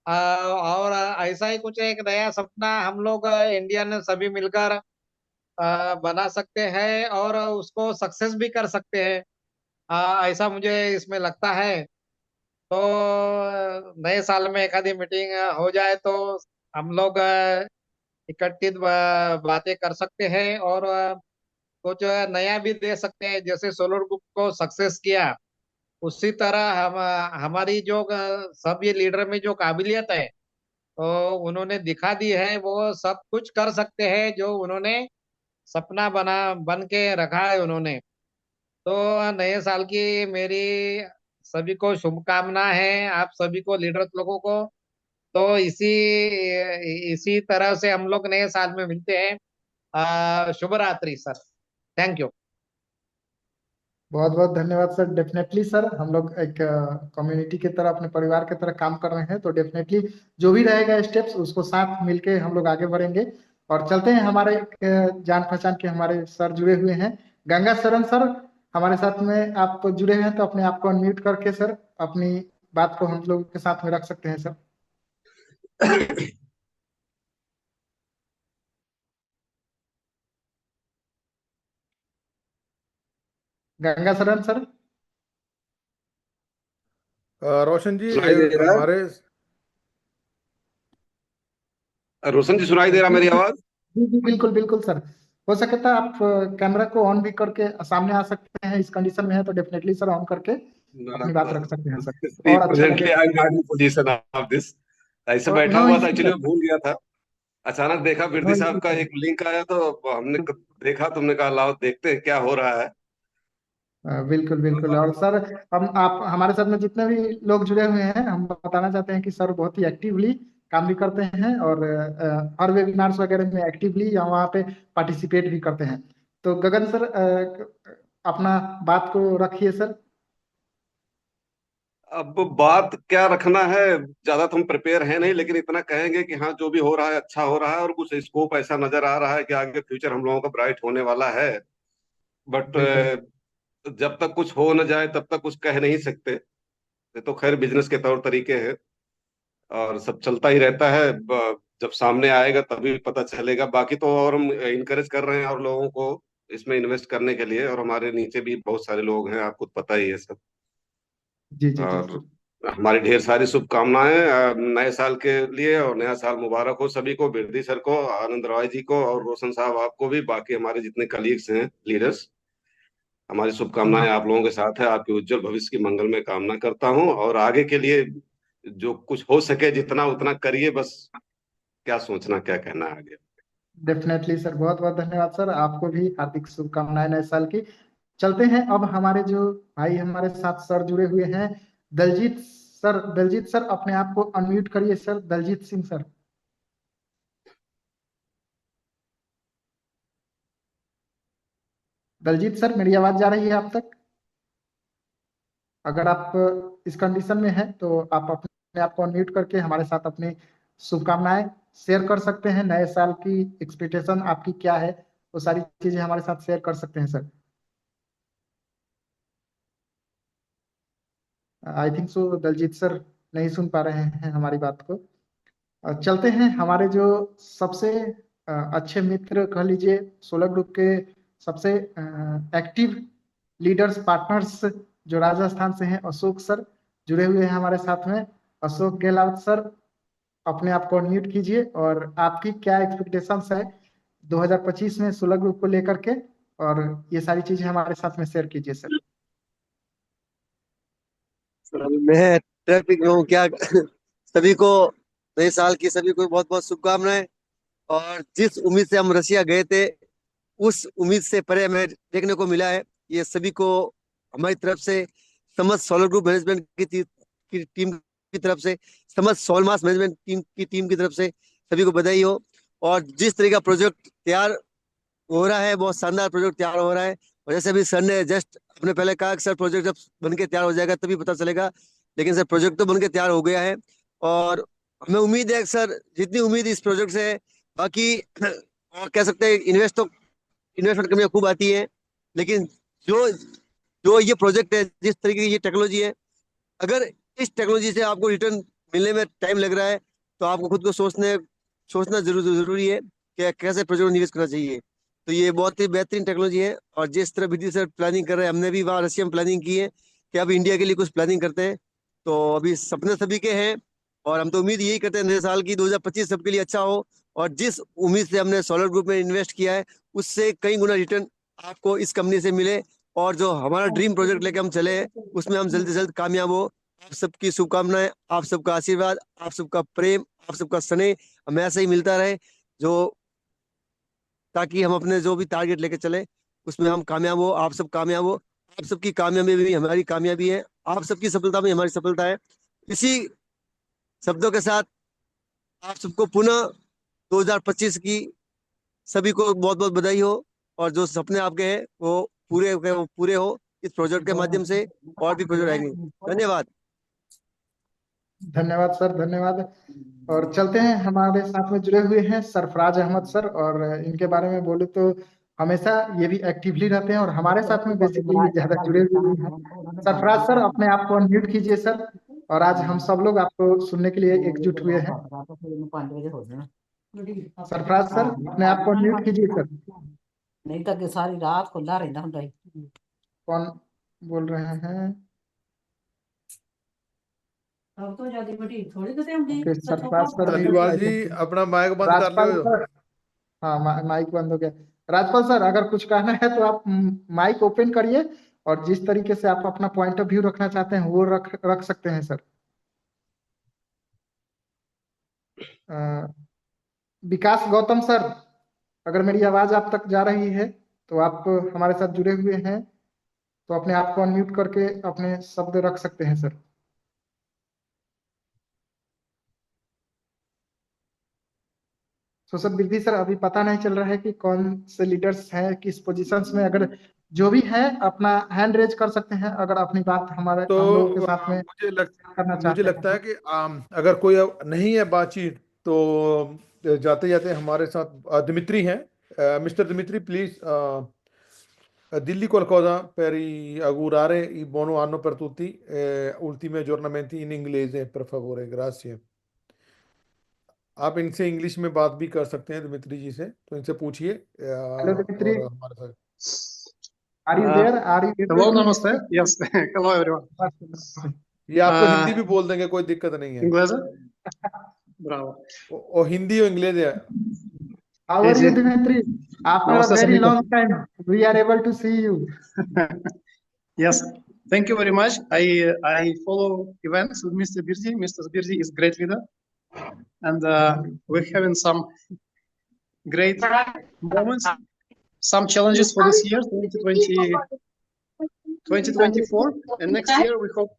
और ऐसा ही कुछ एक नया सपना हम लोग इंडियन सभी मिलकर बना सकते हैं, और उसको सक्सेस भी कर सकते हैं। ऐसा मुझे इसमें लगता है। तो नए साल में एक आधी मीटिंग हो जाए तो हम लोग इकट्ठित बातें कर सकते हैं, और कुछ नया भी दे सकते हैं। जैसे सोलर ग्रुप को सक्सेस किया, उसी तरह हम हमारी जो सब ये लीडर में जो काबिलियत है, तो उन्होंने दिखा दी है, वो सब कुछ कर सकते हैं जो उन्होंने सपना बन के रखा है उन्होंने। तो नए साल की मेरी सभी को शुभकामना है, आप सभी को, लीडर लोगों को। तो इसी इसी तरह से हम लोग नए साल में मिलते हैं। शुभ रात्रि सर। Thank you. बहुत बहुत धन्यवाद सर। डेफिनेटली सर, हम लोग एक कम्युनिटी की तरह, अपने परिवार की तरह काम कर रहे हैं, तो डेफिनेटली जो भी रहेगा स्टेप्स, उसको साथ मिलके हम लोग आगे बढ़ेंगे। और चलते हैं, हमारे जान पहचान के हमारे सर जुड़े हुए हैं। गंगा शरण सर हमारे साथ में आप जुड़े हैं, तो अपने आप को अनम्यूट करके सर अपनी बात को हम लोग के साथ में रख सकते हैं सर। गंगा शरण सर। रोशन जी, सुनाई दे रहा हमारे है? रोशन जी, सुनाई दे रहा मेरी आवाज? जी जी, बिल्कुल बिल्कुल सर। हो सके तो आप कैमरा को ऑन भी करके सामने आ सकते हैं, इस कंडीशन में है तो डेफिनेटली सर ऑन करके अपनी बात रख सकते हैं सर, और अच्छा प्रेजेंटली आई एम लगेगा। Not in position of this. ऐसे बैठा नो हुआ था, इश्यू एक्चुअली सर, मैं भूल गया था। अचानक देखा नो बिरदी साहब इश्यू का सर। एक लिंक आया, तो हमने देखा, तुमने कहा लाओ देखते हैं क्या हो रहा है। बिल्कुल बिल्कुल। और सर, हम आप हमारे साथ में जितने भी लोग जुड़े हुए हैं, हम बताना चाहते हैं कि सर बहुत ही एक्टिवली काम भी करते हैं, और हर वेबिनार्स वगैरह में एक्टिवली या वहाँ पे पार्टिसिपेट भी करते हैं। तो गगन सर, अपना बात को रखिए सर। अब बात क्या रखना है, ज्यादा तो हम प्रिपेयर है नहीं, लेकिन इतना कहेंगे कि हाँ, जो भी हो रहा है अच्छा हो रहा है, और कुछ स्कोप ऐसा नजर आ रहा है कि आगे फ्यूचर हम लोगों का ब्राइट होने वाला है। बट बिल्कुल जब तक कुछ हो न जाए तब तक कुछ कह नहीं सकते। ये तो खैर बिजनेस के तौर तरीके हैं, और सब चलता ही रहता है। जब सामने आएगा तभी पता चलेगा। बाकी तो और हम इनकरेज कर रहे हैं और लोगों को इसमें इन्वेस्ट करने के लिए, और हमारे नीचे भी बहुत सारे लोग हैं, आपको पता ही है सब। जी जी जी। और हमारी ढेर सारी शुभकामनाएं नए साल के लिए, और नया साल मुबारक हो सभी को, बिरदी सर को, आनंद रॉय जी को, और रोशन साहब आपको भी, बाकी हमारे जितने कलीग्स हैं, लीडर्स। हमारी शुभकामनाएं आप लोगों के साथ है। आपके उज्जवल भविष्य की मंगल में कामना करता हूँ, और आगे के लिए जो कुछ हो सके जितना उतना करिए, बस क्या सोचना क्या कहना है आगे। डेफिनेटली सर, बहुत बहुत धन्यवाद सर, आपको भी हार्दिक शुभकामनाएं नए साल की। चलते हैं अब हमारे जो भाई हमारे साथ सर जुड़े हुए हैं, दलजीत सर। दलजीत सर अपने आप को अनम्यूट करिए sir, Daljeet Singh sir. Daljeet sir, मेरी आवाज जा रही है आप तक? अगर आप इस कंडीशन में हैं तो आप अपने आप को अनम्यूट करके हमारे साथ अपनी शुभकामनाएं शेयर कर सकते हैं। नए साल की एक्सपेक्टेशन आपकी क्या है, वो सारी चीजें हमारे साथ शेयर कर सकते हैं sir. I think so Daljeet sir नहीं सुन पा रहे हैं हमारी बात को। चलते हैं हमारे जो सबसे अच्छे मित्र कह लीजिए, सोलर ग्रुप के सबसे एक्टिव लीडर्स पार्टनर्स जो राजस्थान से हैं, अशोक सर जुड़े हुए हैं हमारे साथ में। अशोक गहलोत सर, अपने आप को अनम्यूट कीजिए और आपकी क्या एक्सपेक्टेशंस है 2025 में सोलर ग्रुप को लेकर के, और ये सारी चीजें हमारे साथ में शेयर कीजिए सर। सर अभी मैं ट्रैफिक में हूँ क्या। सभी को नए साल की सभी को बहुत बहुत शुभकामनाएं। और जिस उम्मीद से हम रसिया गए थे, उस उम्मीद से परे हमें देखने को मिला है। ये सभी को हमारी तरफ से, समस्त सोलर ग्रुप मैनेजमेंट की टीम की तरफ से, समस्त सोलमास मैनेजमेंट टीम की तरफ से सभी को बधाई हो। और जिस तरह का प्रोजेक्ट तैयार हो रहा है, बहुत शानदार प्रोजेक्ट तैयार हो रहा है। और जैसे अभी सर ने जस्ट अपने पहले कहा कि सर प्रोजेक्ट जब बन के तैयार हो जाएगा तभी पता चलेगा, लेकिन सर प्रोजेक्ट तो बन के तैयार हो गया है। और हमें उम्मीद है कि सर, जितनी उम्मीद इस प्रोजेक्ट से है, बाकी और कह सकते हैं इन्वेस्टमेंट कंपनियां खूब आती है, लेकिन जो जो ये प्रोजेक्ट है, जिस तरीके की ये टेक्नोलॉजी है, अगर इस टेक्नोलॉजी से आपको रिटर्न मिलने में टाइम लग रहा है तो आपको खुद को सोचना जरूरी है कि कैसे प्रोजेक्ट में निवेश करना चाहिए। तो ये बहुत ही बेहतरीन टेक्नोलॉजी है। और जिस तरह विधि सर प्लानिंग कर रहे हैं, हमने भी वहाँ रशिया में प्लानिंग की है कि अब इंडिया के लिए कुछ प्लानिंग करते हैं। तो अभी सपने सभी के हैं, और हम तो उम्मीद यही करते हैं नए साल की 2025 सबके लिए अच्छा हो। और जिस उम्मीद से हमने सोलर ग्रुप में इन्वेस्ट किया है, उससे कई गुना रिटर्न आपको इस कंपनी से मिले। और जो हमारा ड्रीम प्रोजेक्ट लेके हम चले हैं, उसमें हम जल्द से जल्द कामयाब हो। आप सबकी शुभकामनाएं, आप सबका आशीर्वाद, आप सबका प्रेम, आप सबका स्नेह हमें ऐसे ही मिलता रहे, जो ताकि हम अपने जो भी टारगेट लेके चले उसमें हम कामयाब हो, आप सब कामयाब हो। आप सबकी कामयाबी भी हमारी कामयाबी है, आप सबकी सफलता में हमारी सफलता है। इसी शब्दों के साथ आप सबको पुनः 2025 की सभी को बहुत बहुत बधाई हो। और जो सपने आपके हैं वो पूरे हो इस प्रोजेक्ट के माध्यम से, और भी प्रोजेक्ट आएंगे। धन्यवाद। धन्यवाद सर, धन्यवाद। और चलते हैं, हमारे साथ में जुड़े हुए हैं सरफराज अहमद सर, और इनके बारे में बोले तो हमेशा ये भी एक्टिवली रहते हैं और हमारे साथ में बेसिकली ज्यादा जुड़े हुए हैं। सरफराज सर, अपने आप को अनम्यूट कीजिए सर, और आज हम सब लोग आपको सुनने के लिए एकजुट हुए हैं। सरफराज सर, अपने आप को अनम्यूट कीजिए सर। नहीं तो सारी रात खुला रहता ਹੁੰਦਾ है। कौन बोल रहे हैं? अब तो ज्यादा बड़ी थोड़ी तो होंगी। ओके, सरफराज सर अलीवाल जी अपना माइक बंद कर राजपाल लो। सर, हाँ माइक बंद हो गया। राजपाल सर, अगर कुछ कहना है तो आप माइक ओपन करिए, और जिस तरीके से आप अपना पॉइंट ऑफ व्यू रखना चाहते हैं वो रख सकते हैं सर। विकास गौतम सर, अगर मेरी आवाज आप तक जा रही है तो आप हमारे साथ जुड़े हुए हैं, तो अपने आप को अनम्यूट करके अपने शब्द रख सकते हैं सर। सर वृद्धि सर, अभी पता नहीं चल रहा है कि कौन से लीडर्स हैं किस पोजीशंस में। अगर जो भी है अपना हैंड रेज कर सकते हैं, अगर अपनी बात हम लोगों के साथ में करना मुझे चाहते लगता है हैं। कि अगर कोई अब नहीं है बातचीत तो जाते जाते हमारे साथ दिमित्री हैं। Mister Dmitri, please, Dilli qualcosa per augurare il buon anno per tutti, ultimi aggiornamenti in inglese, per favore, grazie. आप इनसे इंग्लिश में बात भी कर सकते हैं, दिमित्री जी से, तो इनसे पूछिए। हेलो दिमित्री, और हमारे साथ are you there? Are you Hello, namaste. Yes, hello everyone. ये आपको हिंदी भी बोल देंगे, कोई दिक्कत नहीं है। Inglês? Bravo. और हिंदी और इंग्लिश है। How are you, Dimitri? After a Namaste, very Samita. long time, we are able to see you. Yes, thank you very much. I follow events with Mr. Birdi. Mr. Birdi is great leader, and we're having some great moments, some challenges for this year, 2024, and next year we hope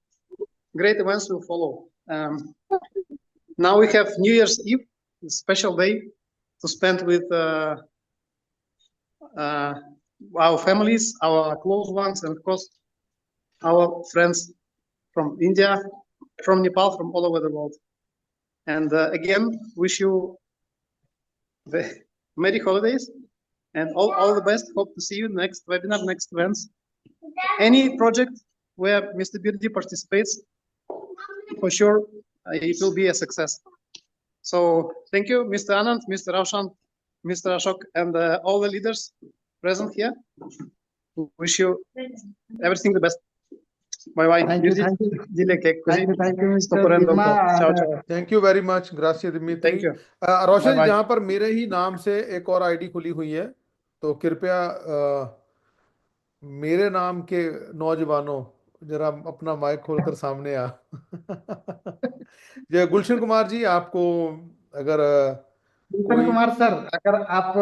great events will follow. Now we have New Year's Eve, a special day to spend with our families, our close ones, and of course our friends from India, from Nepal, from all over the world. And again, wish you the Merry holidays and all the best. Hope to see you next webinar, next events. Any project where Mr. Birdi participates, for sure, it will be a success. So thank you, Mr. Anand, Mr. Raushan, Mr. Ashok, and all the leaders present here. Wish you everything the best. Bye bye. Thank you, Thank you, Mr. Virma. Ciao, ciao. Thank you very much, ग्रासिया Dmitri. Thank you. Roshan ji, Bye-bye. जहाँ पर मेरे ही नाम से एक और आईडी खुली हुई है, तो कृपया मेरे नाम के नौजवानों जरा अपना माइक खोलकर सामने आ। जय गुलशन कुमार जी, आपको अगर गुलशन कोई कुमार सर, अगर आप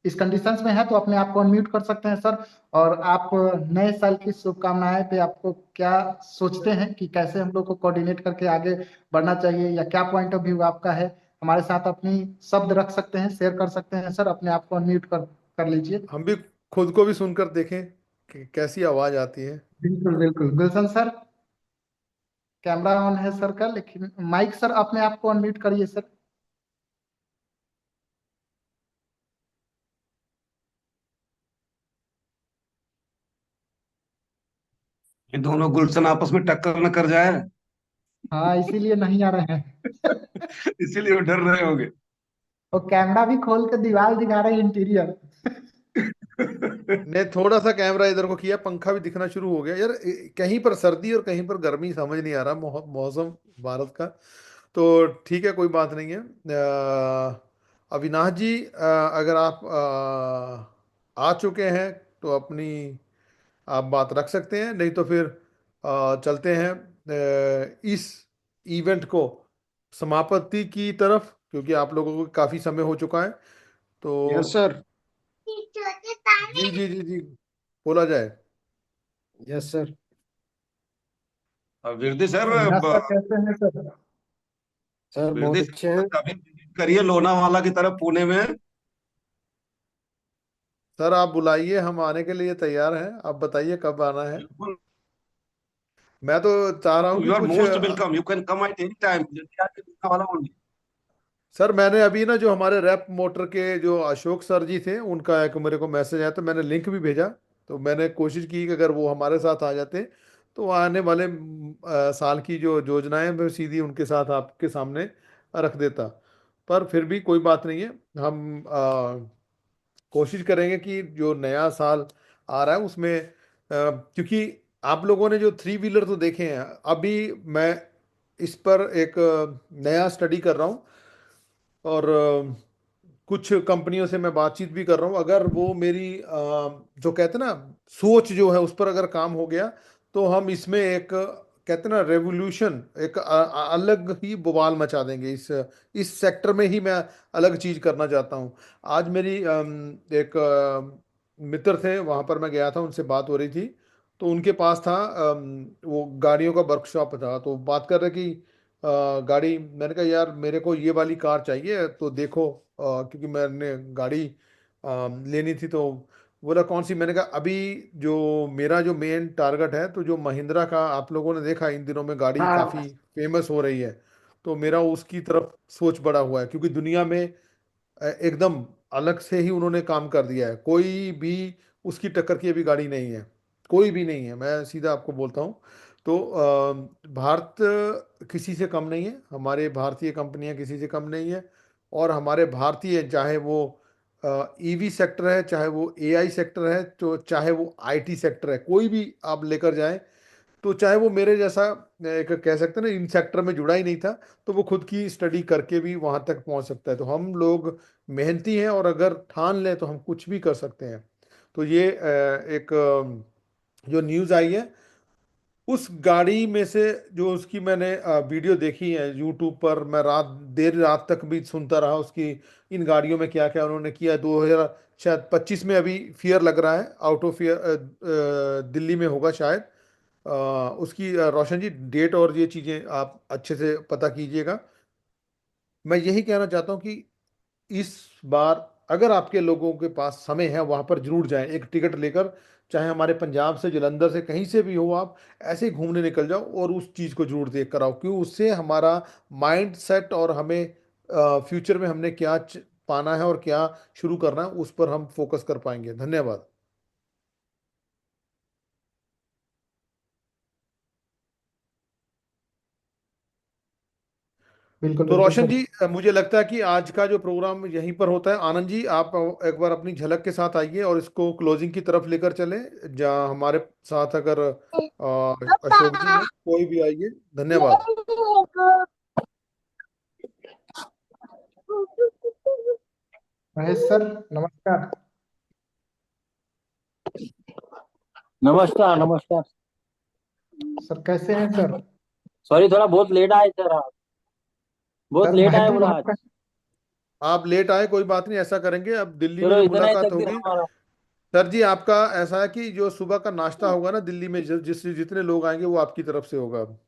इस कंडीशंस में है तो अपने आप को अनम्यूट कर सकते हैं सर। और आप नए साल की शुभकामनाएं पे आपको क्या सोचते हैं कि कैसे हम लोग को कोऑर्डिनेट करके आगे बढ़ना चाहिए, या क्या पॉइंट ऑफ व्यू आपका है, हमारे साथ अपनी शब्द रख सकते हैं, शेयर कर सकते हैं सर। अपने आप को अनम्यूट कर लीजिए। हम भी खुद को भी सुनकर देखें कि कैसी आवाज आती है। बिल्कुल बिल्कुल। गुलशन सर, कैमरा ऑन है सर का, लेकिन माइक सर अपने आप को अनम्यूट करिए सर। ये दोनों गुलशन आपस में टक्कर न कर जाए, हाँ, इसीलिए नहीं आ रहे हैं। इसीलिए वो डर रहे होंगे। और कैमरा भी खोल के दीवार दिखा रहे इंटीरियर। ने थोड़ा सा कैमरा इधर को किया, पंखा भी दिखना शुरू हो गया यार। कहीं पर सर्दी और कहीं पर गर्मी, समझ नहीं आ रहा मौसम भारत का। तो ठीक है, कोई बात नहीं है। अविनाश जी, अगर आप आ चुके हैं तो अपनी आप बात रख सकते हैं, नहीं तो फिर चलते हैं इस इवेंट को समापति की तरफ, क्योंकि आप लोगों को काफी समय हो चुका है। तो यस सर। जी जी जी जी, बोला जाए। Yes sir. Virdi sir, Avinash sir कैसे हैं सर? सर बहुत विरदी अच्छे हैं। सर, कभी विजिट करिए लोनावाला की तरफ, पुणे में। सर आप बुलाइए, हम आने के लिए तैयार हैं। आप बताइए कब आना है। मैं तो चाह रहा हूँ कि यू आर कुछ most welcome, you can come at any time. Lonavala only. Sir मैंने अभी ना जो हमारे रैप मोटर के जो अशोक सर जी थे, उनका एक मेरे को मैसेज आया, तो मैंने लिंक भी भेजा। तो मैंने कोशिश की कि अगर वो हमारे साथ आ जाते तो आने वाले साल की जो योजनाएं मैं सीधी उनके साथ आपके सामने रख देता। पर फिर भी कोई बात नहीं है, हम कोशिश करेंगे कि जो नया साल आ रहा है उसमें क्योंकि आप लोगों ने जो 3 व्हीलर तो देखे हैं, अभी मैं इस पर एक नया स्टडी कर रहा हूँ, और कुछ कंपनियों से मैं बातचीत भी कर रहा हूँ। अगर वो मेरी जो कहते हैं ना सोच जो है उस पर अगर काम हो गया, तो हम इसमें एक कहते हैं ना रेवोल्यूशन, एक अलग ही बवाल मचा देंगे। इस सेक्टर में ही मैं अलग चीज करना चाहता हूँ। आज मेरी एक मित्र थे, वहां पर मैं गया था, उनसे बात हो रही थी। तो उनके पास था वो गाड़ियों का वर्कशॉप था, तो बात कर रहे कि गाड़ी, मैंने कहा यार मेरे को ये वाली कार चाहिए तो देखो, क्योंकि मैंने गाड़ी लेनी थी। तो बोला कौन सी, मैंने कहा अभी जो मेरा जो मेन टारगेट है, तो जो महिंद्रा का आप लोगों ने देखा इन दिनों में गाड़ी काफ़ी फेमस हो रही है, तो मेरा उसकी तरफ सोच बड़ा हुआ है। क्योंकि दुनिया में एकदम अलग से ही उन्होंने काम कर दिया है, कोई भी उसकी टक्कर की अभी गाड़ी नहीं है, कोई भी नहीं है, मैं सीधा आपको बोलता हूँ। तो भारत किसी से कम नहीं है, हमारे भारतीय कंपनियां किसी से कम नहीं है। और हमारे भारतीय, चाहे वो ईवी सेक्टर है, चाहे वो एआई सेक्टर है, तो चाहे वो आईटी सेक्टर है, कोई भी आप लेकर जाएं, तो चाहे वो मेरे जैसा एक कह सकते हैं ना इन सेक्टर में जुड़ा ही नहीं था, तो वो खुद की स्टडी करके भी वहां तक पहुंच सकता है। तो हम लोग मेहनती हैं, और अगर ठान लें तो हम कुछ भी कर सकते हैं। तो ये एक जो न्यूज़ आई है, उस गाड़ी में से जो उसकी मैंने वीडियो देखी है यूट्यूब पर, मैं देर रात तक भी सुनता रहा उसकी, इन गाड़ियों में क्या क्या उन्होंने किया। 2025 में अभी फियर लग रहा है, आउट ऑफ फियर दिल्ली में होगा शायद। उसकी रोशन जी डेट और ये चीज़ें आप अच्छे से पता कीजिएगा। मैं यही कहना चाहता हूँ कि इस बार अगर आपके लोगों के पास समय है वहां पर जरूर जाएं, एक टिकट लेकर, चाहे हमारे पंजाब से, जलंधर से, कहीं से भी हो, आप ऐसे ही घूमने निकल जाओ और उस चीज़ को जरूर देख कर आओ, क्यों उससे हमारा माइंड सेट और हमें फ्यूचर में हमने क्या पाना है और क्या शुरू करना है उस पर हम फोकस कर पाएंगे। धन्यवाद। बिल्कुल तो बिल्कुल रोशन सर। जी, मुझे लगता है कि आज का जो प्रोग्राम यहीं पर होता है। आनंद जी, आप एक बार अपनी झलक के साथ आइए और इसको क्लोजिंग की तरफ लेकर चलें, जहाँ हमारे साथ अगर अशोक जी हैं, कोई भी आइए। धन्यवाद। महेश सर नमस्कार। नमस्कार नमस्कार। सर कैसे हैं सर? सॉरी, थोड़ा बहुत लेट आए सर आप। बहुत सर लेट मैं आए तो बोला आज। आपका आप लेट आए, कोई बात नहीं, ऐसा करेंगे, अब दिल्ली में चलो जो इतना ही मुलाकात तकदीर होगी। हमारा। सर जी, आपका ऐसा है कि जो सुबह का नाश्ता होगा ना दिल्ली में, जितने लोग आएंगे वो आपकी तरफ से होगा अब।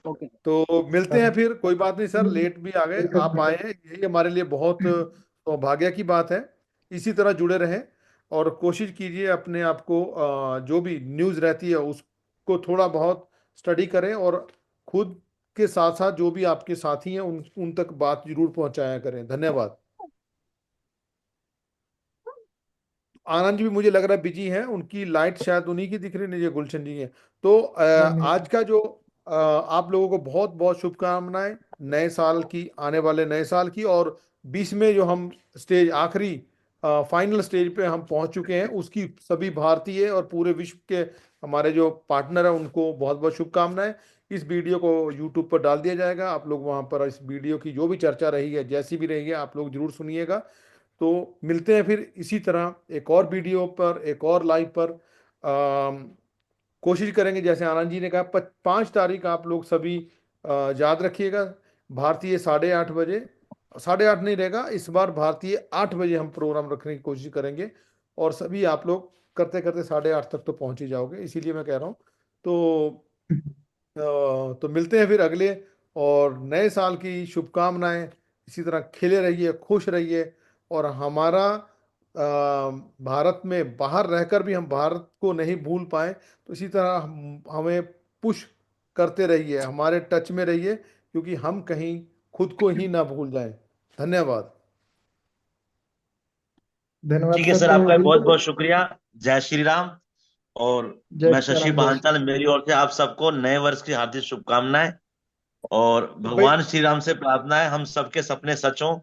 ओके तो मिलते हैं सर फिर, कोई बात नहीं सर, लेट भी आ गए, बिल्कुल आप आए हैं, यही हमारे लिए बहुत सौभाग्य की बात है। इसी तरह जुड़े रहें और कोशिश कीजिए अपने आप को, जो भी न्यूज़ रहती है उसको थोड़ा बहुत स्टडी करें, और खुद के साथ साथ जो भी आपके साथी हैं उन तक बात जरूर पहुंचाया करें। धन्यवाद। आनंद जी भी मुझे लग रहा है बिजी हैं, उनकी लाइट शायद उन्हीं की दिख रही नहीं, ये गुलशन जी है। तो नहीं नहीं आज का जो आप लोगों को बहुत बहुत शुभकामनाएं नए साल की, आने वाले नए साल की। और 20 में जो हम स्टेज, आखिरी फाइनल स्टेज पे हम पहुंच चुके हैं, उसकी सभी भारतीय और पूरे विश्व के हमारे जो पार्टनर हैं उनको बहुत बहुत शुभकामनाएं। इस वीडियो को यूट्यूब पर डाल दिया जाएगा, आप लोग वहां पर इस वीडियो की जो भी चर्चा रही है, जैसी भी रही है, आप लोग जरूर सुनिएगा। तो मिलते हैं फिर इसी तरह एक और वीडियो पर, एक और लाइव पर। कोशिश करेंगे, जैसे आनंद जी ने कहा, 5 तारीख आप लोग सभी याद रखिएगा, भारतीय 8:30 बजे, 8:30 नहीं रहेगा इस बार, भारतीय 8 बजे हम प्रोग्राम रखने की कोशिश करेंगे। और सभी आप लोग करते करते 8:30 तक तो पहुंच ही जाओगे, इसीलिए मैं कह रहा हूँ। तो तो मिलते हैं फिर अगले, और नए साल की शुभकामनाएं। इसी तरह खिले रहिए, खुश रहिए, और हमारा भारत में बाहर रहकर भी हम भारत को नहीं भूल पाए, तो इसी तरह हमें पुश करते रहिए, हमारे टच में रहिए, क्योंकि हम कहीं खुद को ही ना भूल जाएं। धन्यवाद। धन्यवाद ठीक है सर। सर, तो आपका बहुत बिल्कुल बहुत शुक्रिया। जय श्री राम। और जय मैं श्री शशि राम जय श्री भांचाल, मेरी ओर से आप सबको नए वर्ष की हार्दिक शुभकामनाएं, और भाई, भगवान श्री राम से प्रार्थना है हम सबके सपने सच हों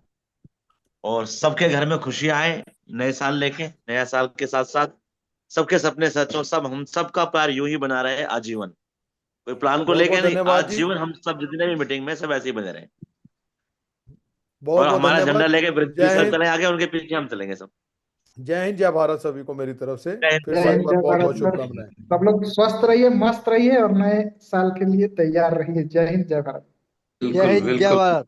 और सबके घर में खुशियां आए। नए साल लेके, नया साल के साथ साथ सबके सपने सच हो, सब हम सबका प्यार यूं ही बना रहे आजीवन। कोई प्लान को बहुत लेके बहुत नहीं, धन्यवाद जी, आजीवन हम सब जितने भी मीटिंग में सब ऐसे ही बने रहे। बहुत और बहुत हमारा झंडा धन्यवाद। लेके वृद्धि जय सर हिंद। चले आगे, उनके पीछे हम चलेंगे सब। जय हिंद, जय भारत सभी को मेरी तरफ से जय हिंद। फिर जय से एक हिंद बार जय बहुत भारत बहुत सर। शुभकामनाएं। सब लोग स्वस्थ रहिए, मस्त रहिए और नए साल के लिए तैयार रहिए। जय हिंद जय भारत। जय बिल्कुल हिंद जय बिल्कुल भारत।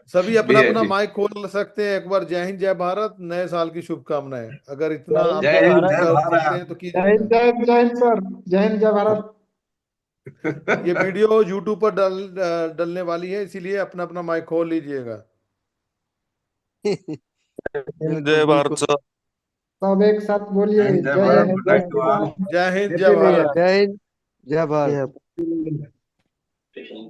सभी जी अपना है अपना जी। माइक खोल सकते हैं, एक बार जय हिंद जय भारत, नए साल की शुभकामनाएं, अगर इतना जय हिंद आप जय जय हिंद भारत। जय कर सकते भारत। हैं तो जय हिंद कीजिएगा। जय हिंद सर। जय हिंद जय भारत। ये वीडियो यूट्यूब पर डलने वाली है, इसीलिए अपना अपना माइक खोल लीजिएगा। बिल्कुल जय भारत बिल्कुल। सर। सब एक साथ बोलिए जय हिंद जय जय भारत। हिंद गुड जय night to Shri all. Ram. जय हिंद जय हैप्पी न्यू भारत। ईयर। जय हिंद जय भारत। जय